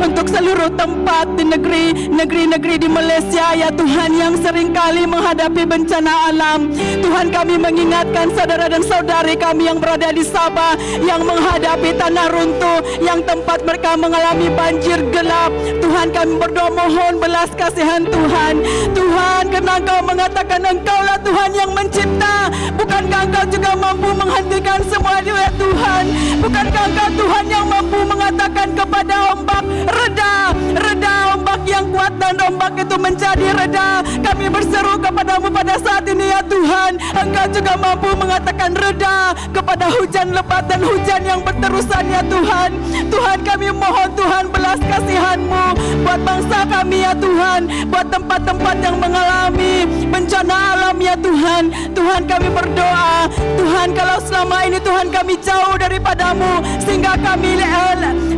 untuk seluruh tempat di negeri-negeri di Malaysia ya Tuhan, yang seringkali menghadapi bencana alam. Tuhan, kami mengingatkan saudara dan saudari kami yang berada di Sabah yang menghadapi tanah runtuh, yang tempat mereka mengalami banjir gelap. Tuhan, kami berdoa mohon belas kasihan Tuhan. Tuhan, karena Engkau mengatakan Engkaulah Tuhan yang mencipta, bukankah Engkau juga mampu menghentikan semua itu ya Tuhan? Bukankah Engkau Tuhan yang mampu mengatakan kepada ombak, reda, reda ombak yang kuat, dan ombak itu menjadi reda. Kami berseru kepadamu pada saat ini ya Tuhan, Engkau juga mampu mengatakan reda kepada hujan lebat dan hujan yang berterusan ya Tuhan. Tuhan, kami mohon Tuhan belas kasihan-Mu buat bangsa kami ya Tuhan, buat tempat-tempat yang mengalami bencana alam ya Tuhan. Tuhan, kami berdoa Tuhan, kalau selama ini Tuhan kami jauh daripadamu sehingga kami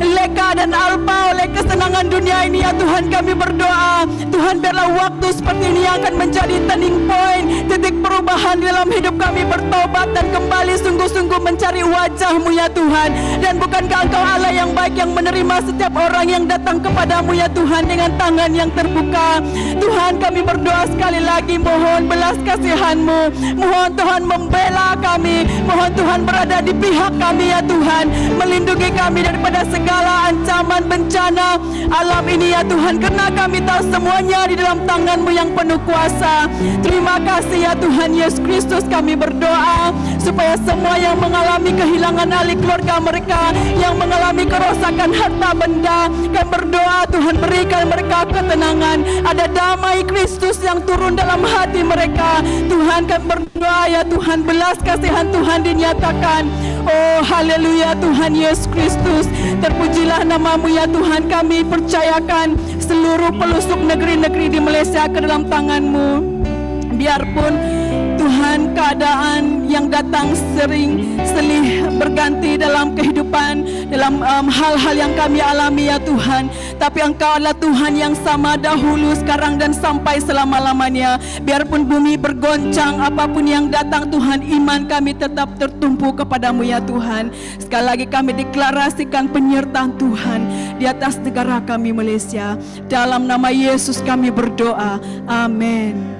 leka dan alpa oleh kesenangan dunia ini ya Tuhan, kami berdoa Tuhan, biarlah waktu seperti ini yang akan menjadi turning point, titik perubahan dalam hidup kami, bertobat dan kembali sungguh-sungguh mencari wajah-Mu ya Tuhan. Dan bukankah Engkau Allah yang baik yang menerima setiap orang yang datang kepadamu ya Tuhan dengan tangan yang terbuka. Tuhan, kami berdoa sekali lagi, mohon belas kasihan-Mu, mohon Tuhan membela kami, mohon Tuhan berada di pihak kami ya Tuhan, melindungi kami daripada segala ancaman bencana alam ini ya Tuhan, karena kami tahu semuanya di dalam tangan-Mu yang penuh kuasa. Terima kasih ya Tuhan Yesus Kristus, kami berdoa supaya semua yang mengalami kehilangan ahli keluarga mereka, yang mengalami kerosakan harta benda, kami berdoa Tuhan berikan mereka ketenangan, ada damai Kristus yang turun dalam hati mereka. Tuhan, kami berdoa ya Tuhan, belas kasihan Tuhan dinyatakan. Oh haleluya Tuhan Yesus Kristus, terpujilah nama-Mu ya Tuhan. Kami percayakan seluruh pelosok negeri-negeri di Malaysia ke dalam tangan-Mu. Biarpun Tuhan keadaan yang datang sering selih berganti dalam kehidupan, dalam hal-hal yang kami alami ya Tuhan, tapi Engkau adalah Tuhan yang sama dahulu, sekarang dan sampai selama-lamanya. Biarpun bumi bergoncang, apapun yang datang Tuhan, iman kami tetap tertumpu kepadamu ya Tuhan. Sekali lagi kami deklarasikan penyertaan Tuhan di atas negara kami Malaysia. Dalam nama Yesus kami berdoa, amin.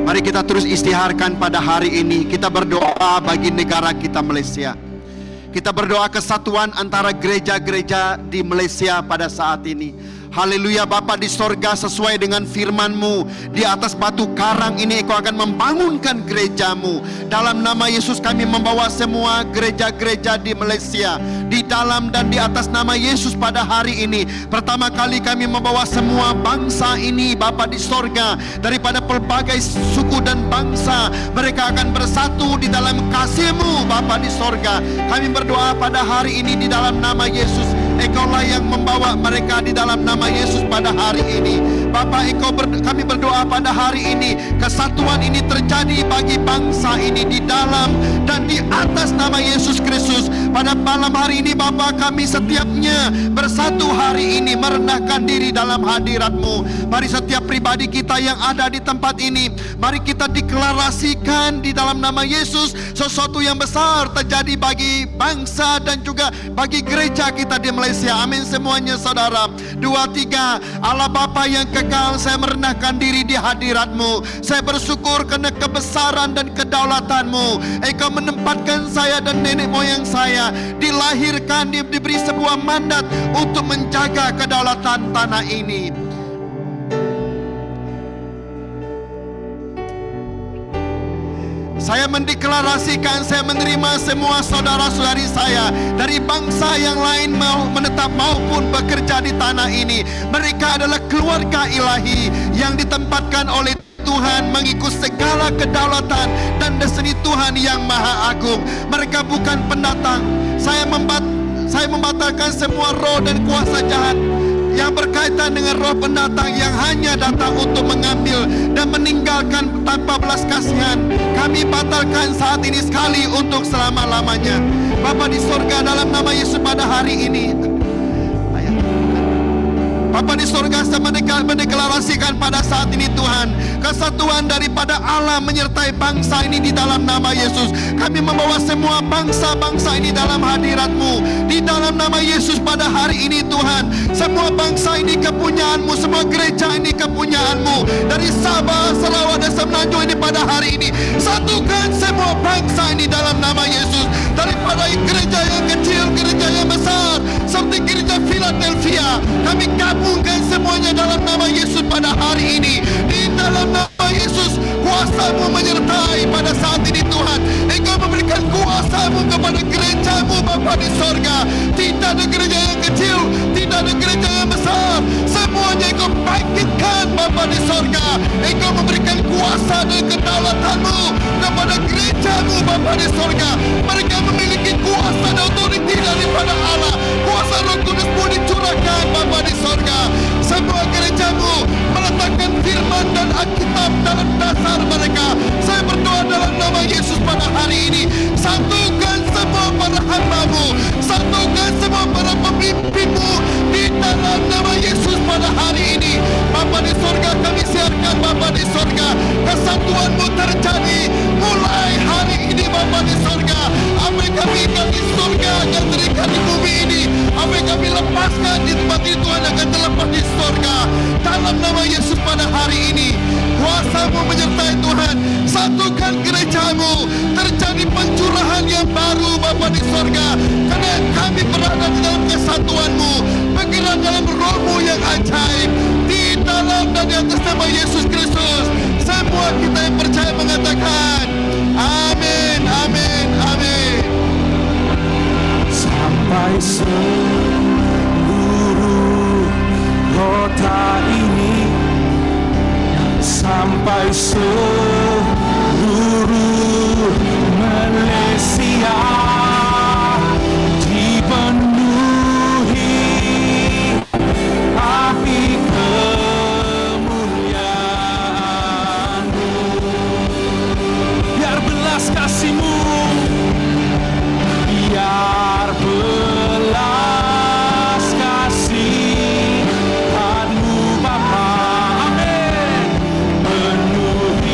Mari kita terus istiharkan pada hari ini. Kita berdoa bagi negara kita Malaysia. Kita berdoa kesatuan antara gereja-gereja di Malaysia pada saat ini. Haleluya Bapa di sorga, sesuai dengan firman-Mu, di atas batu karang ini Engkau akan membangunkan gereja-Mu. Dalam nama Yesus kami membawa semua gereja-gereja di Malaysia di dalam dan di atas nama Yesus pada hari ini. Pertama kali kami membawa semua bangsa ini Bapa di sorga, daripada pelbagai suku dan bangsa, mereka akan bersatu di dalam kasih-Mu Bapa di sorga. Kami berdoa pada hari ini di dalam nama Yesus, Engkaulah yang membawa mereka di dalam nama Yesus pada hari ini. Bapa, kami berdoa pada hari ini, kesatuan ini terjadi bagi bangsa ini di dalam dan di atas nama Yesus Kristus. Pada malam hari ini Bapa, kami setiapnya bersatu hari ini merendahkan diri dalam hadirat-Mu. Mari setiap pribadi kita yang ada di tempat ini, mari kita deklarasikan di dalam nama Yesus, sesuatu yang besar terjadi bagi bangsa dan juga bagi gereja kita di Malaysia. Amin semuanya saudara. 2, 3. Allah Bapa yang kekal, saya merendahkan diri di hadirat-Mu. Saya bersyukur karena kebesaran dan kedaulatan-Mu. Engkau menempatkan saya dan nenek moyang saya dilahirkan, diberi sebuah mandat untuk menjaga kedaulatan tanah ini. Saya mendeklarasikan, saya menerima semua saudara-saudari saya dari bangsa yang lain mau menetap maupun bekerja di tanah ini. Mereka adalah keluarga ilahi yang ditempatkan oleh Tuhan mengikut segala kedaulatan dan destiny Tuhan yang maha agung. Mereka bukan pendatang. Saya membatalkan semua roh dan kuasa jahat yang berkaitan dengan roh pendatang yang hanya datang untuk mengambil dan meninggalkan tanpa belas kasihan. Kami batalkan saat ini sekali untuk selama-lamanya. Bapa di sorga, dalam nama Yesus pada hari ini, Bapa di sorga, saya mendeklarasikan pada saat ini Tuhan, kesatuan daripada Allah menyertai bangsa ini di dalam nama Yesus. Kami membawa semua bangsa-bangsa ini dalam hadirat-Mu, di dalam nama Yesus pada hari ini Tuhan. Semua bangsa ini kepunyaan-Mu, semua gereja ini kepunyaan-Mu. Dari Sabah, Sarawak dan Semenanjung ini pada hari ini, satukan semua bangsa ini dalam nama Yesus. Daripada gereja yang kecil, gereja yang besar, seperti gereja Philadelphia, kami gabungkan semuanya dalam nama Yesus pada hari ini. Di dalam nama Yesus, kuasa-Mu menyertai pada saat ini Tuhan. Engkau memberikan kuasa-Mu kepada gereja-Mu Bapa di sorga. Tidak ada gereja yang kecil, tidak ada gereja yang besar, semuanya Engkau bangkitkan Bapa di sorga. Engkau memberikan kuasa dan kedaulatan-Mu kepada gereja-Mu Bapa di sorga. Mereka memiliki kuasa dan otoriti daripada Allah. Kuasa Roh Kudus-Mu dicurahkan Bapa di sorga. Semua gereja-Mu meletakkan firman dan Alkitab dalam dasar mereka. Saya berdoa dalam nama Yesus pada hari ini, satukan semua para hamba-Mu, satukan semua para pemimpin-Mu di dalam nama Yesus pada hari ini. Bapa di sorga, kami siarkan Bapa di sorga, kesatuan-Mu terjadi mulai hari ini Bapa di sorga. Apa yang kami ikat di sorga akan terikat di bumi ini. Apa yang kami lepaskan di tempat ini Tuhan akan terlepas di sorga. Dalam nama Yesus pada hari ini, kuasa-Mu menyertai Tuhan. Satukan gereja-Mu, terjadi pencurahan yang baru Bapa di sorga. Karena kami berada di dalam kesatuan-Mu, bergerak dalam roh-Mu yang ajaib. Di dalam dan di atas nama Yesus Kristus, semua kita yang percaya mengatakan amin, amin, amin. Sampai seluruh kota ini, sampai seluruh Malaysia dipenuhi api kemuliaan-Mu. Biar belas kasih-Mu, biar belas kasihan-Mu Bapa, amin, penuhi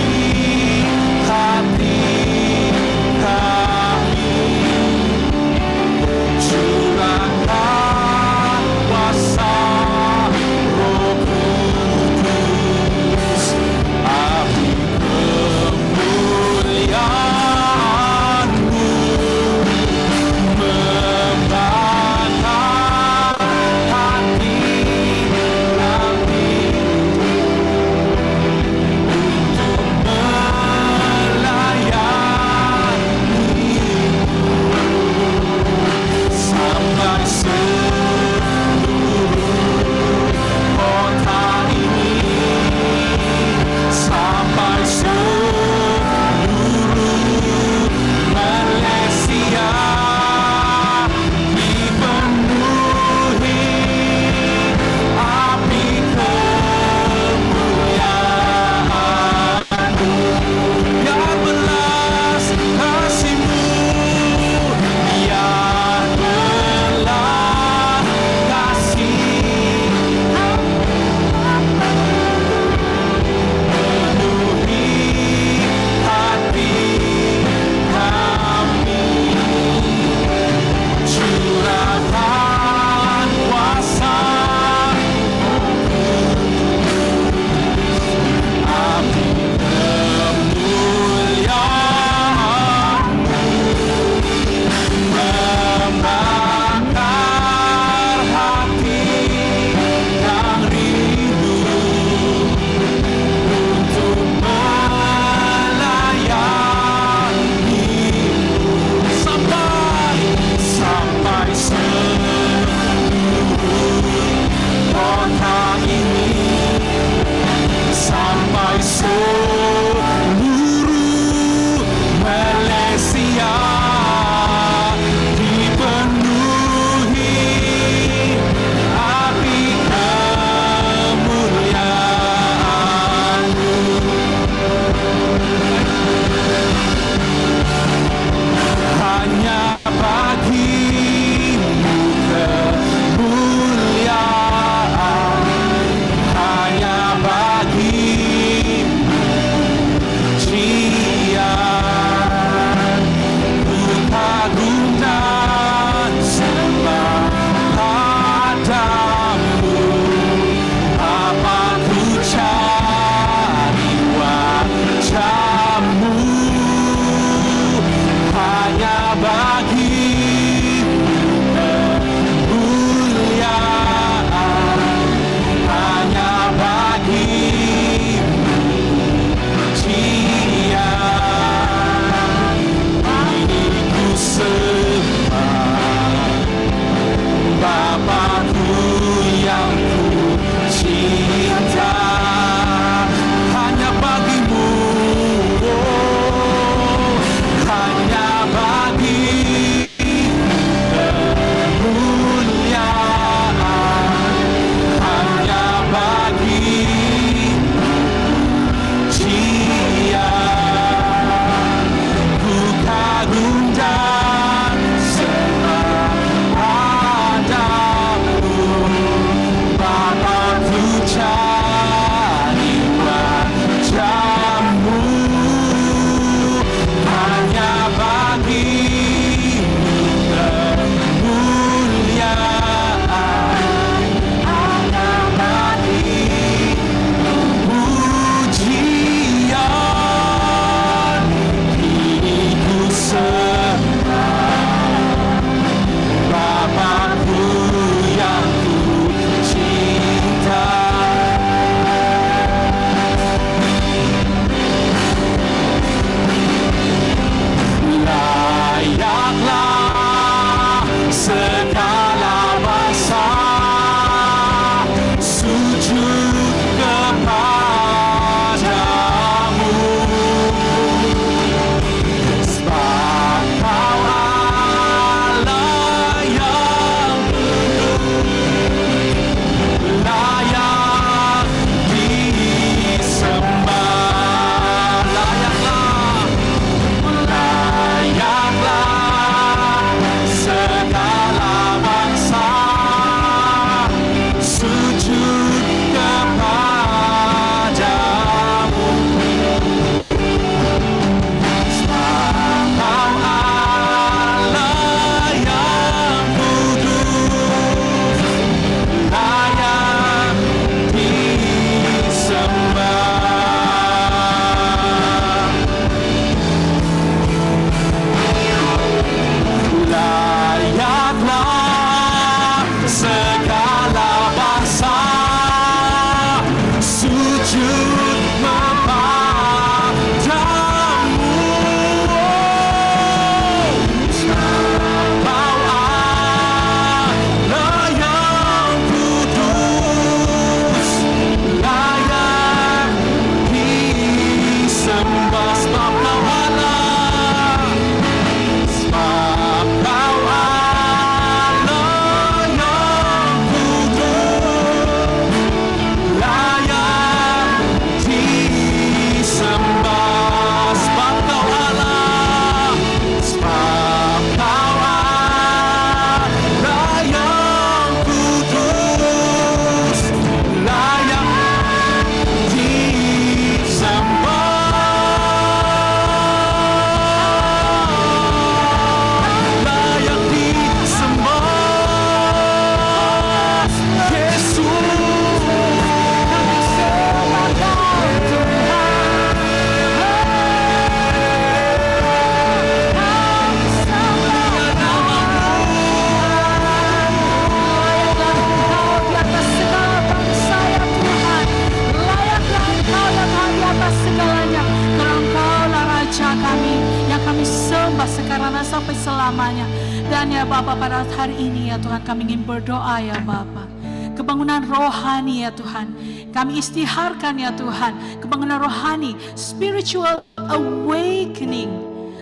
sampai selamanya. Dan ya Bapa, pada hari ini ya Tuhan, kami ingin berdoa ya Bapa, kebangunan rohani ya Tuhan, kami istiharkan ya Tuhan, kebangunan rohani, spiritual awakening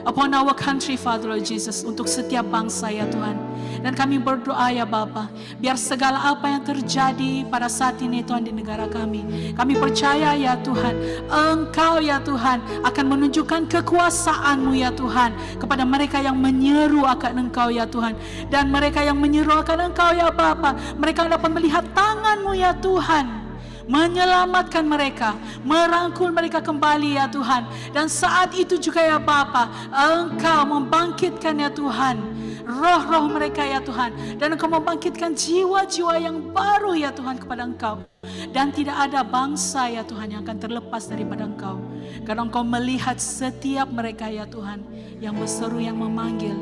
upon our country, Father Lord Jesus, untuk setiap bangsa ya Tuhan. Dan kami berdoa ya Bapa, biar segala apa yang terjadi pada saat ini Tuhan di negara kami percaya ya Tuhan, Engkau ya Tuhan akan menunjukkan kekuasaan-Mu ya Tuhan kepada mereka yang menyeru akan Engkau ya Tuhan. Dan mereka yang menyeru akan Engkau ya Bapa, mereka dapat melihat tangan-Mu ya Tuhan, menyelamatkan mereka, merangkul mereka kembali ya Tuhan. Dan saat itu juga ya Bapa, Engkau membangkitkan ya Tuhan roh-roh mereka ya Tuhan, dan Engkau membangkitkan jiwa-jiwa yang baru ya Tuhan kepada Engkau. Dan tidak ada bangsa ya Tuhan yang akan terlepas daripada Engkau, karena Engkau melihat setiap mereka ya Tuhan yang berseru, yang memanggil,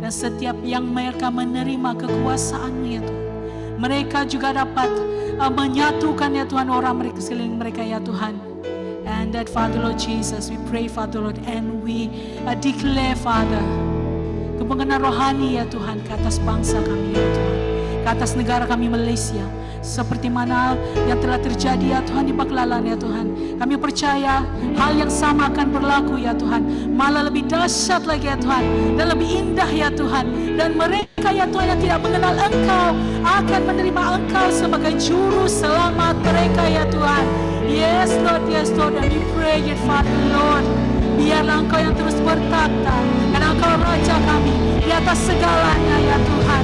dan setiap yang mereka menerima kekuasaan-Mu ya Tuhan, mereka juga dapat menyatukan ya Tuhan orang mereka sekeliling mereka ya Tuhan. And that Father Lord Jesus, we pray Father Lord, and we declare Father, kebangunan rohani ya Tuhan ke atas bangsa kami ya Tuhan, ke atas negara kami Malaysia, seperti mana yang telah terjadi ya Tuhan di Baklalan ya Tuhan. Kami percaya hal yang sama akan berlaku ya Tuhan, malah lebih dahsyat lagi ya Tuhan, dan lebih indah ya Tuhan. Dan mereka ya Tuhan yang tidak mengenal Engkau akan menerima Engkau sebagai juru selamat mereka ya Tuhan. Yes Lord, and we pray it Father Lord, biarlah Engkau yang terus bertata, karena Engkau Raja kami di atas segalanya ya Tuhan.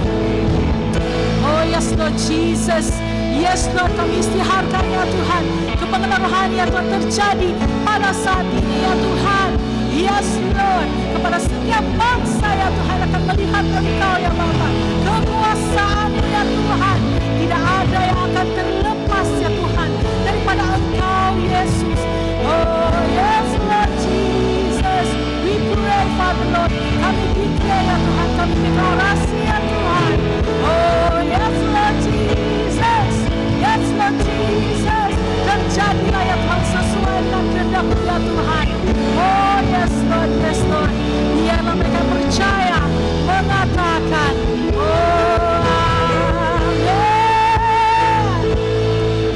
Oh yes Lord Jesus, yes Lord, kami istiharkan ya Tuhan, kebangunan rohani ya Tuhan terjadi pada saat ini ya Tuhan. Yes Lord, kepada setiap bangsa ya Tuhan akan melihat Engkau ya Bapa, kekuasaan-Mu ya Tuhan. Tidak ada yang akan terlepas ya Tuhan daripada Engkau Yesus. Oh yes Lord Jesus, we pray Father Lord, kami declare ya Tuhan, kami deklarasi ya Tuhan. Oh yes Lord Jesus, yes Lord Jesus, terjadilah ya Tuhan sesuai dengan kehendak-Mu ya Tuhan. Oh yes Lord, biarlah mereka percaya, mengatakan oh amen.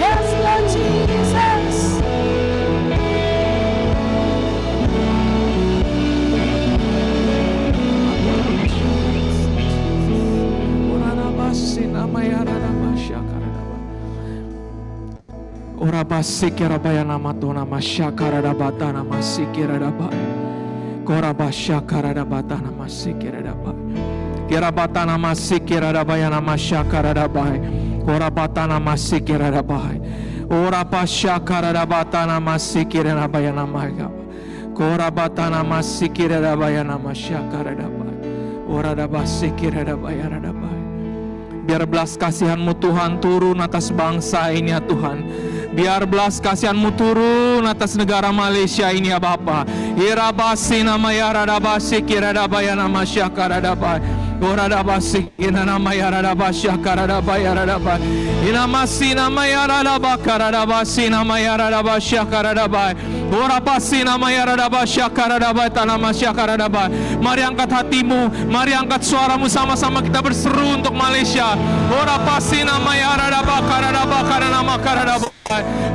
Yes Lord Jesus. Ora basikira bayana matona masyakara dabatana masikira dabai. Kora basyakara dabatana masikira dabai. Kira batana masikira dabayana masyakara dabai. Kora batana masikira dabai. Ora basyakara dabatana masikira dabayana maga. Kora batana masikira dabayana masyakara dabai. Ora dabasikira dabayana dabai. Biar belas kasihan-Mu Tuhan turun atas bangsa ini ya Tuhan. Biar belas kasihan-Mu turun atas negara Malaysia ini ya Bapa. Irabasi nama yaradabasi kiradabaya nama syakaradabai. Goradabasi nama yaradabasi syakaradabai yaradabai. Inamasi nama yaradabakaradabasi nama yaradabasi syakaradabai. Gorapasi nama yaradabasi syakaradabai tanama syakaradabai. Mari angkat hatimu, mari angkat suaramu, sama-sama kita berseru untuk Malaysia. Gorapasi nama yaradabakaradabakaradama karadabai.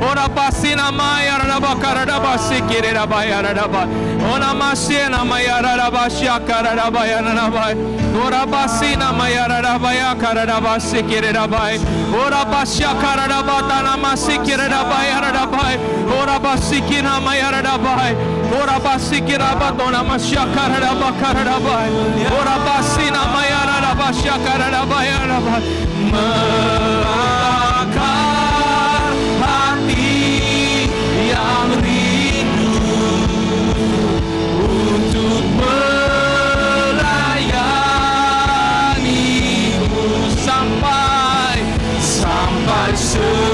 Ora pasina maya raba karaba sikire raba ya raba. Ona masina maya raba shakara raba ya raba. Ora pasina maya raba ya karaba sikire raba. Ora pasakara raba tana masikire raba ya raba. Ora pasikina maya raba. Ora pasikira raba tona masyakara raba karaba. Ora pasina maya raba shakara raba ya raba. Hati yang rindu untuk melayani-Mu sampai seluruh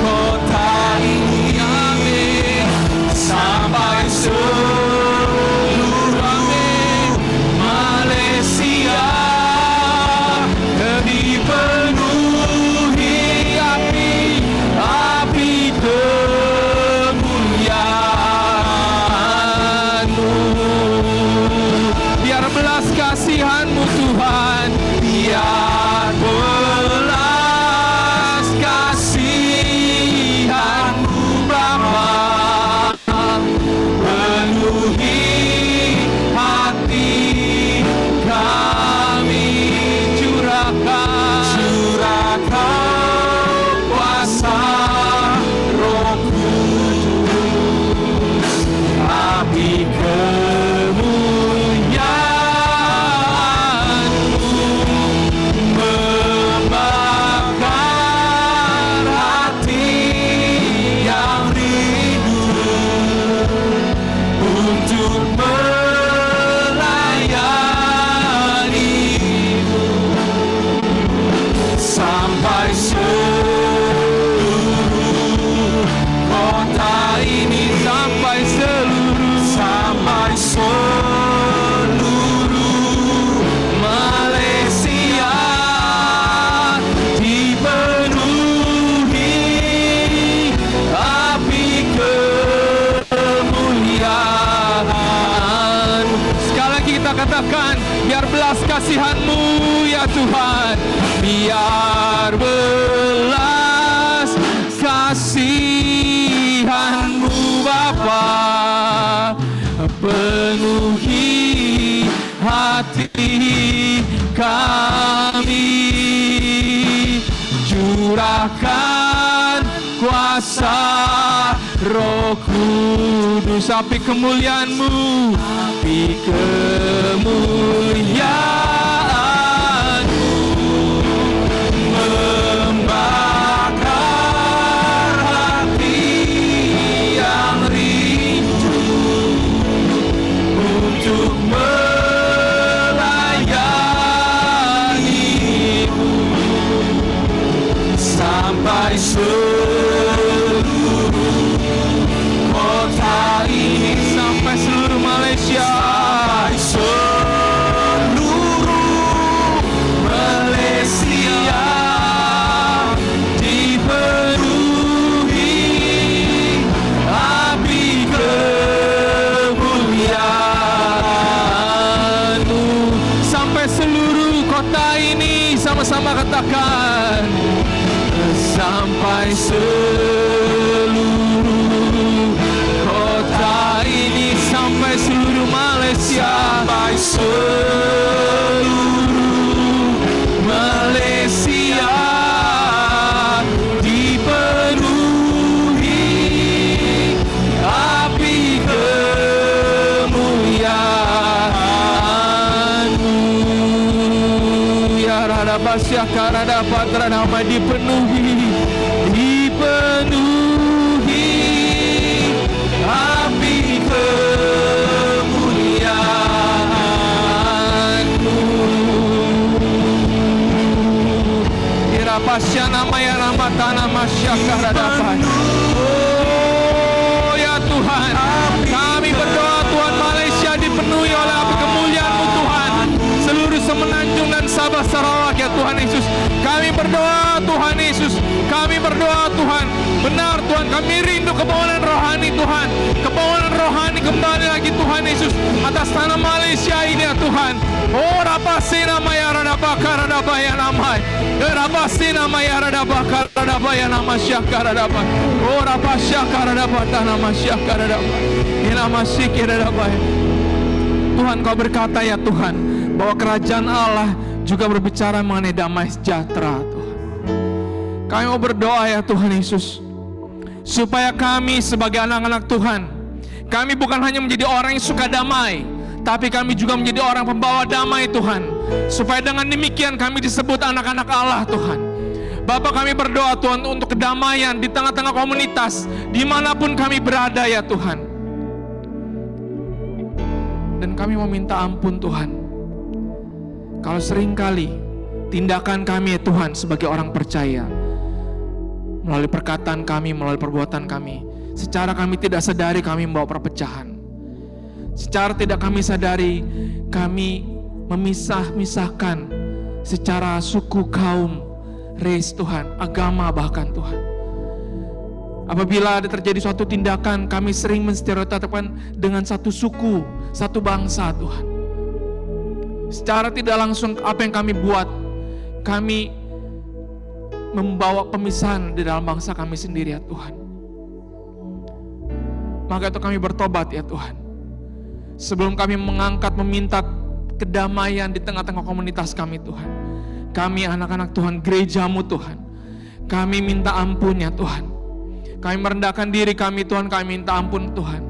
kota ini, amin. Sampai seluruh, amin. Malaysia sampai seluruh kota ini, sampai seluruh Malaysia dipenuhi api kemuliaan. Sekali lagi kita katakan, biar belas kasihan-Mu ya Tuhan, biar belas kasihan-Mu Bapa penuhi hati kami, curahkan kuasa Roh Kudus, api kemuliaan-Mu, api kemuliaan-Mu membakar hati yang rindu untuk melayani-Mu sampai seluruh kota ini, sampai seluruh Malaysia, sampai seluruh Malaysia dipenuhi api kemuliaan-Mu. Sampai seluruh kota ini, sama-sama katakan, sampai seluruh kota ini, sampai seluruh Malaysia, sampai seluruh Malaysia dipenuhi api kemuliaan-Mu. Ya Radabasya Karada Patra nama dipenuhi api kemuliaan-Mu. Irapasya nama ya nama tanah masyarakat dapat. Oh ya Tuhan, kami berdoa Tuhan, Malaysia dipenuhi oleh api kemuliaan-Mu Tuhan. Seluruh Semenanjung dan Sabah Sarawak ya Tuhan Yesus, kami berdoa Tuhan Yesus, kami berdoa Tuhan, benar Tuhan, kami rindu kebauan rohani Tuhan, kebauan rohani kembali lagi Tuhan Yesus atas tanah Malaysia ini ya Tuhan. Oh rapasina maya radabaka radabaya namai, rapasina maya radabaka radabaya nama syakara dapat. Oh rapasyaka radabata nama syakara dapat, ini nama syikira dapat. Tuhan Kau berkata ya Tuhan, bahwa kerajaan Allah juga berbicara mengenai damai sejahtera Tuhan. Kami mau berdoa ya Tuhan Yesus, supaya kami sebagai anak-anak Tuhan, kami bukan hanya menjadi orang yang suka damai, tapi kami juga menjadi orang pembawa damai Tuhan. Supaya dengan demikian kami disebut anak-anak Allah Tuhan. Bapa, kami berdoa Tuhan untuk kedamaian di tengah-tengah komunitas, dimanapun kami berada ya Tuhan. Dan kami mau minta ampun Tuhan, kalau seringkali tindakan kami ya Tuhan sebagai orang percaya, melalui perkataan kami, melalui perbuatan kami, secara kami tidak sadari kami membawa perpecahan. Secara tidak kami sadari kami memisah-misahkan secara suku, kaum, race Tuhan, agama bahkan Tuhan. Apabila ada terjadi suatu tindakan, kami sering menstereotipkan dengan satu suku, satu bangsa Tuhan. Secara tidak langsung apa yang kami buat, kami membawa pemisahan di dalam bangsa kami sendiri ya Tuhan. Maka itu kami bertobat ya Tuhan. Sebelum kami mengangkat, meminta kedamaian di tengah-tengah komunitas kami Tuhan, kami anak-anak Tuhan, gereja-Mu Tuhan, kami minta ampun ya Tuhan. Kami merendahkan diri kami Tuhan, kami minta ampun Tuhan.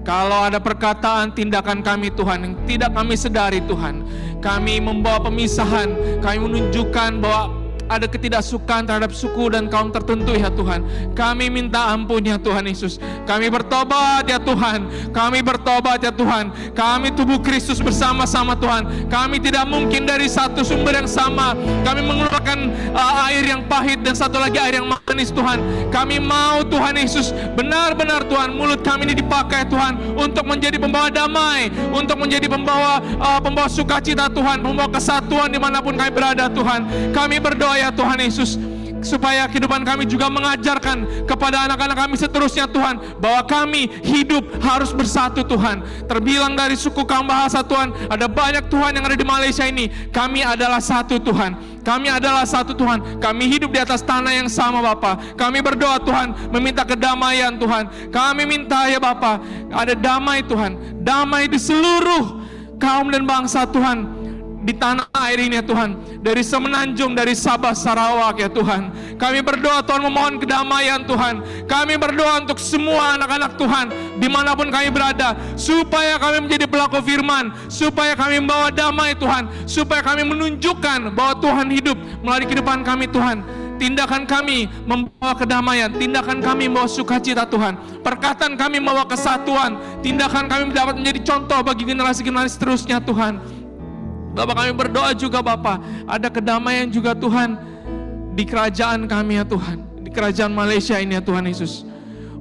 Kalau ada perkataan, tindakan kami Tuhan yang tidak kami sadari Tuhan, kami membawa pemisahan, kami menunjukkan bahwa ada ketidaksukaan terhadap suku dan kaum tertentu ya Tuhan. Kami minta ampun ya Tuhan Yesus. Kami bertobat ya Tuhan. Kami bertobat ya Tuhan. Kami tubuh Kristus bersama-sama Tuhan. Kami tidak mungkin dari satu sumber yang sama. Kami mengeluarkan air yang pahit dan satu lagi air yang manis Tuhan. Kami mau Tuhan Yesus, benar-benar Tuhan, mulut kami ini dipakai Tuhan untuk menjadi pembawa damai, untuk menjadi pembawa sukacita Tuhan, pembawa kesatuan dimanapun kami berada Tuhan. Kami berdoa ya Tuhan Yesus, supaya kehidupan kami juga mengajarkan kepada anak-anak kami seterusnya Tuhan, bahwa kami hidup harus bersatu Tuhan. Terbilang dari suku kaum bahasa Tuhan, ada banyak Tuhan yang ada di Malaysia ini. Kami adalah satu Tuhan. Kami adalah satu Tuhan. Kami hidup di atas tanah yang sama Bapa. Kami berdoa Tuhan, meminta kedamaian Tuhan. Kami minta ya Bapa, ada damai Tuhan. Damai di seluruh kaum dan bangsa Tuhan, di tanah air ini ya Tuhan, dari Semenanjung, dari Sabah, Sarawak ya Tuhan. Kami berdoa Tuhan, memohon kedamaian Tuhan. Kami berdoa untuk semua anak-anak Tuhan dimanapun kami berada, supaya kami menjadi pelaku firman, supaya kami membawa damai Tuhan, supaya kami menunjukkan bahwa Tuhan hidup melalui kehidupan kami Tuhan. Tindakan kami membawa kedamaian, tindakan kami membawa sukacita Tuhan, perkataan kami membawa kesatuan, tindakan kami dapat menjadi contoh bagi generasi-generasi seterusnya Tuhan. Bapak, kami berdoa juga Bapak, ada kedamaian juga Tuhan di kerajaan kami ya Tuhan, di kerajaan Malaysia ini ya Tuhan Yesus.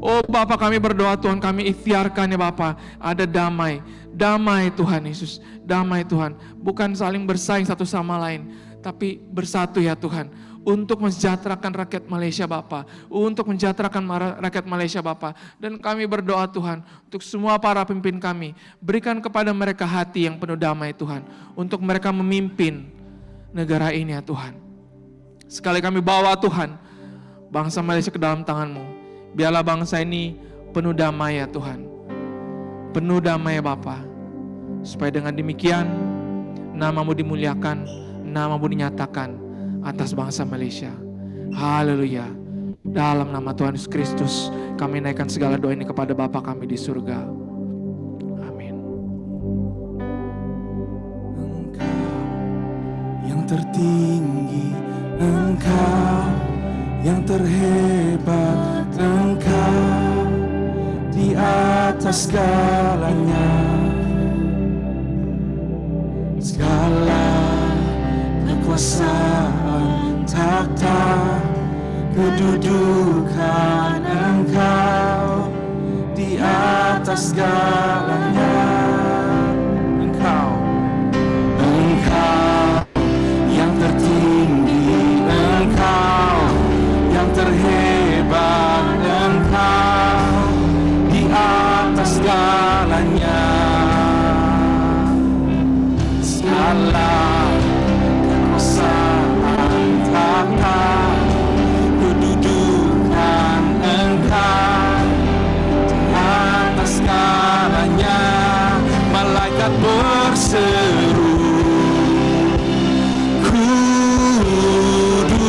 Oh Bapak, kami berdoa Tuhan, kami ikhtiarkan ya Bapak, ada damai, damai Tuhan Yesus, damai Tuhan, bukan saling bersaing satu sama lain, tapi bersatu ya Tuhan, untuk mensejahterakan rakyat Malaysia Bapa, untuk mensejahterakan rakyat Malaysia Bapa. Dan kami berdoa Tuhan, untuk semua para pemimpin kami, berikan kepada mereka hati yang penuh damai Tuhan, untuk mereka memimpin negara ini ya Tuhan. Sekali kami bawa Tuhan, bangsa Malaysia ke dalam tangan-Mu. Biarlah bangsa ini penuh damai ya Tuhan, penuh damai ya Bapa, supaya dengan demikian nama-Mu dimuliakan, nama-Mu dinyatakan atas bangsa Malaysia. Haleluya. Dalam nama Tuhan Yesus Kristus, kami naikkan segala doa ini kepada Bapa kami di surga. Amin. Engkau yang tertinggi, Engkau yang terhebat, Engkau di atas segalanya. Segala kekuasaan, takhta, kedudukan Engkau di atas segalanya. Engkau yang tertinggi, Engkau yang terhebat, Engkau di atas segalanya. Segala kedudukan Engkau di atas segalanya. Malaikat berseru, kudus,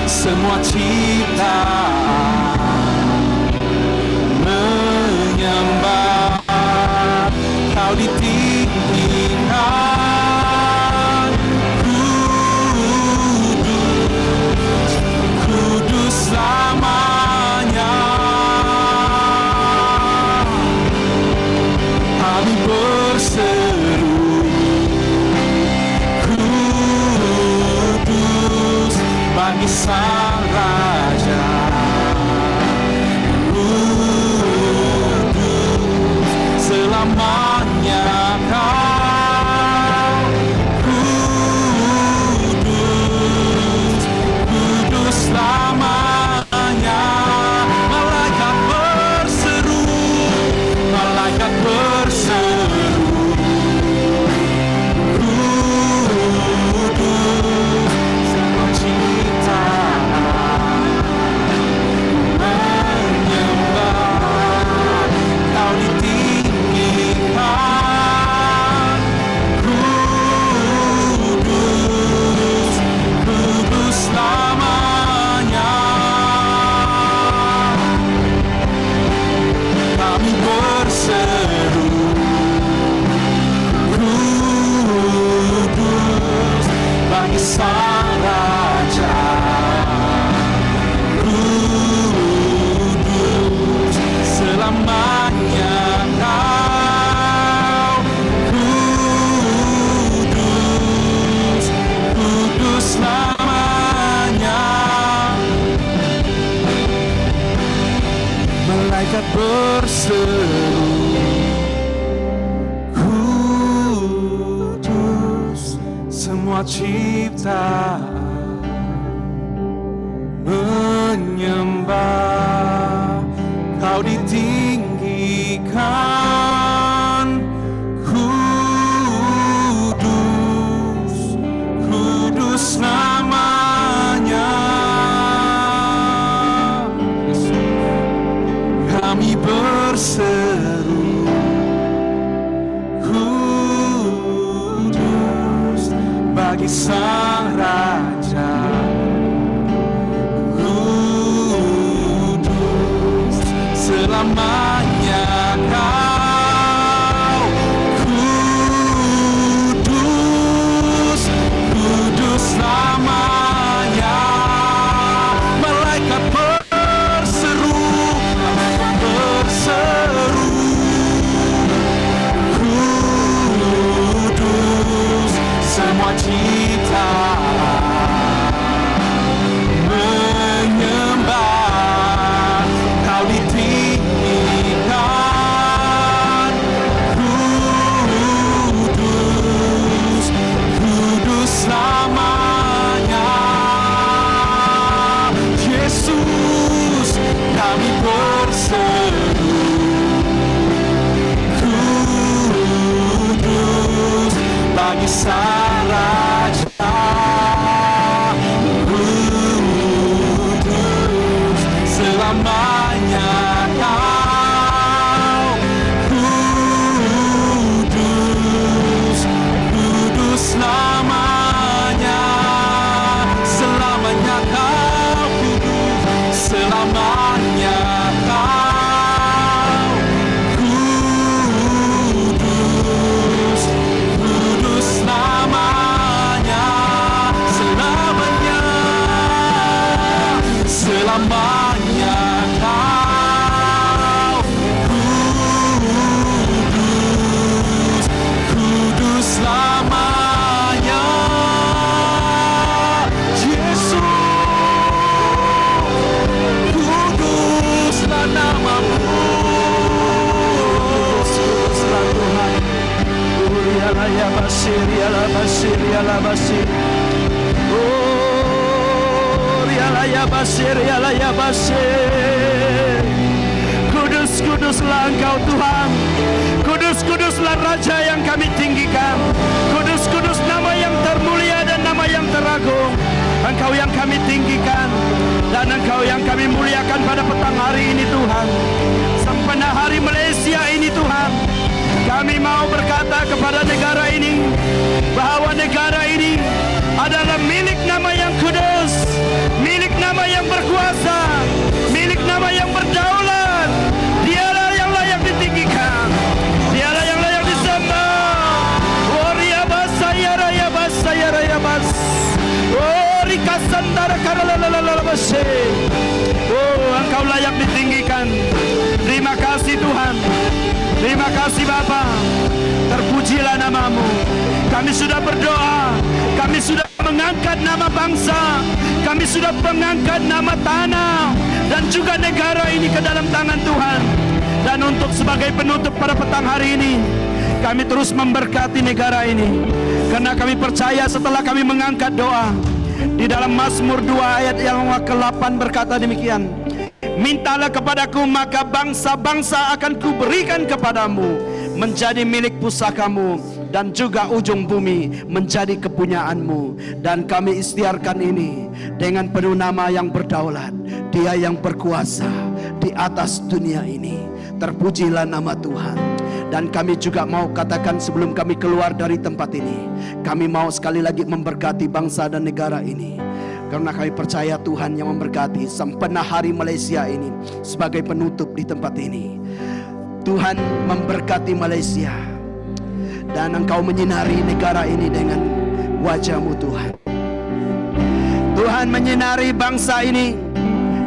semua ciptaan menyembah Kau ditinggikan. Selamanya kami berseru, kudus bagi Sang Raja, kudus selamanya Kau, kudus, kudus selamanya. Kau ditinggikan. malaikat berseru, kudus, semua ciptaan menyembah, Kau ditinggikan, kudus, kudus namanya. Kami berseru, kudus bagi Sang Raja. Selamanya Kau kudus, kudus namanya. Malaikat berseru, kudus, semua ciptaan menyembah, Kau ditinggikan, kudus, kudus namanya. Yesus, kami berseru, kudus bagi Sang Raja. Kudus selamanya Kau, kudus, kudus namanya. Selamanya Kau kudus, selamanya Kau kudus, kudus namanya. Selamanya, selamanya Kau kudus, kudus namanya. Yesus, kuduslah namamu. Kuduslah Tuhan. Urialah ya basir, yalah basir, yalah basir. Urialah ya basir, yalah ya basir. Kudus, kuduslah Engkau Tuhan. Kudus, kuduslah Raja yang kami tinggikan. Kudus, kudus nama yang termulia dan nama yang teragung. Engkau yang kami tinggikan dan Engkau yang kami muliakan pada petang hari ini Tuhan. Sempena hari Malaysia ini Tuhan, kami mau berkata kepada negara ini bahwa negara ini adalah milik nama yang kudus, milik nama yang berkuasa, milik nama yang berdaulat. Dialah yang layak ditinggikan, dialah yang layak disembah. Waria basaya raya basaya raya bas. Rika sandara karalalalala base. Oh, Engkau layak ditinggikan. Terima kasih Tuhan. Terima kasih Bapa. Terpujilah namamu. Kami sudah berdoa. Kami sudah mengangkat nama bangsa. Kami sudah mengangkat nama tanah dan juga negara ini ke dalam tangan Tuhan. Dan untuk sebagai penutup pada petang hari ini, kami terus memberkati negara ini. Karena kami percaya setelah kami mengangkat doa, di dalam Mazmur 2 ayat yang ke-8 berkata demikian, mintalah kepadaku maka bangsa-bangsa akan kuberikan kepadamu, menjadi milik pusakamu, dan juga ujung bumi menjadi kepunyaanmu. Dan kami istiarkan ini dengan penuh nama yang berdaulat, Dia yang berkuasa di atas dunia ini. Terpujilah nama Tuhan. Dan kami juga mau katakan sebelum kami keluar dari tempat ini, kami mau sekali lagi memberkati bangsa dan negara ini. Karena kami percaya Tuhan yang memberkati sempena hari Malaysia ini sebagai penutup di tempat ini. Tuhan memberkati Malaysia, dan Engkau menyinari negara ini dengan wajah-Mu Tuhan. Tuhan menyinari bangsa ini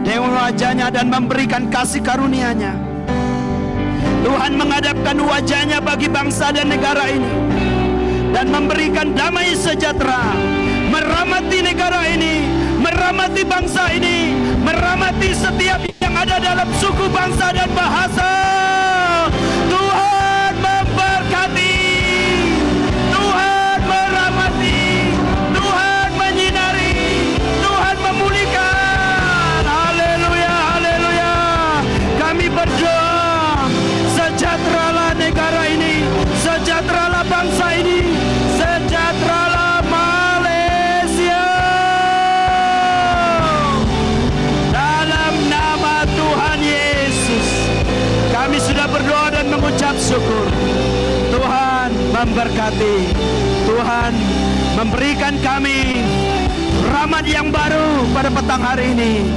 dengan wajah-Nya dan memberikan kasih karunia-Nya. Tuhan menghadapkan wajah-Nya bagi bangsa dan negara ini dan memberikan damai sejahtera, merahmati negara ini, merahmati bangsa ini, merahmati setiap yang ada dalam suku, bangsa, dan bahasa. Tuhan memberkati, Tuhan merahmati, Tuhan menyinari, Tuhan memulihkan. Haleluya, haleluya. Kami berdoa, sejahteralah negara ini, sejahteralah bangsa ini, sejahteralah Malaysia. Dalam nama Tuhan Yesus, kami sudah berdoa dan mengucap syukur. Tuhan memberkati, Tuhan memberikan kami rahmat yang baru pada petang hari ini.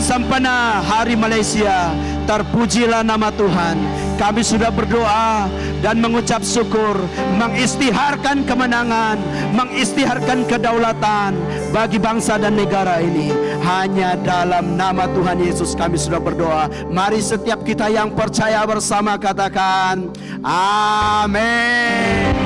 Sempena Hari Malaysia, terpujilah nama Tuhan. Kami sudah berdoa dan mengucap syukur, mengistiharkan kemenangan, mengistiharkan kedaulatan bagi bangsa dan negara ini. Hanya dalam nama Tuhan Yesus kami sudah berdoa. Mari setiap kita yang percaya bersama katakan amin.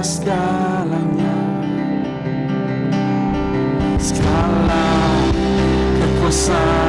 Segalanya, segala kekuasaan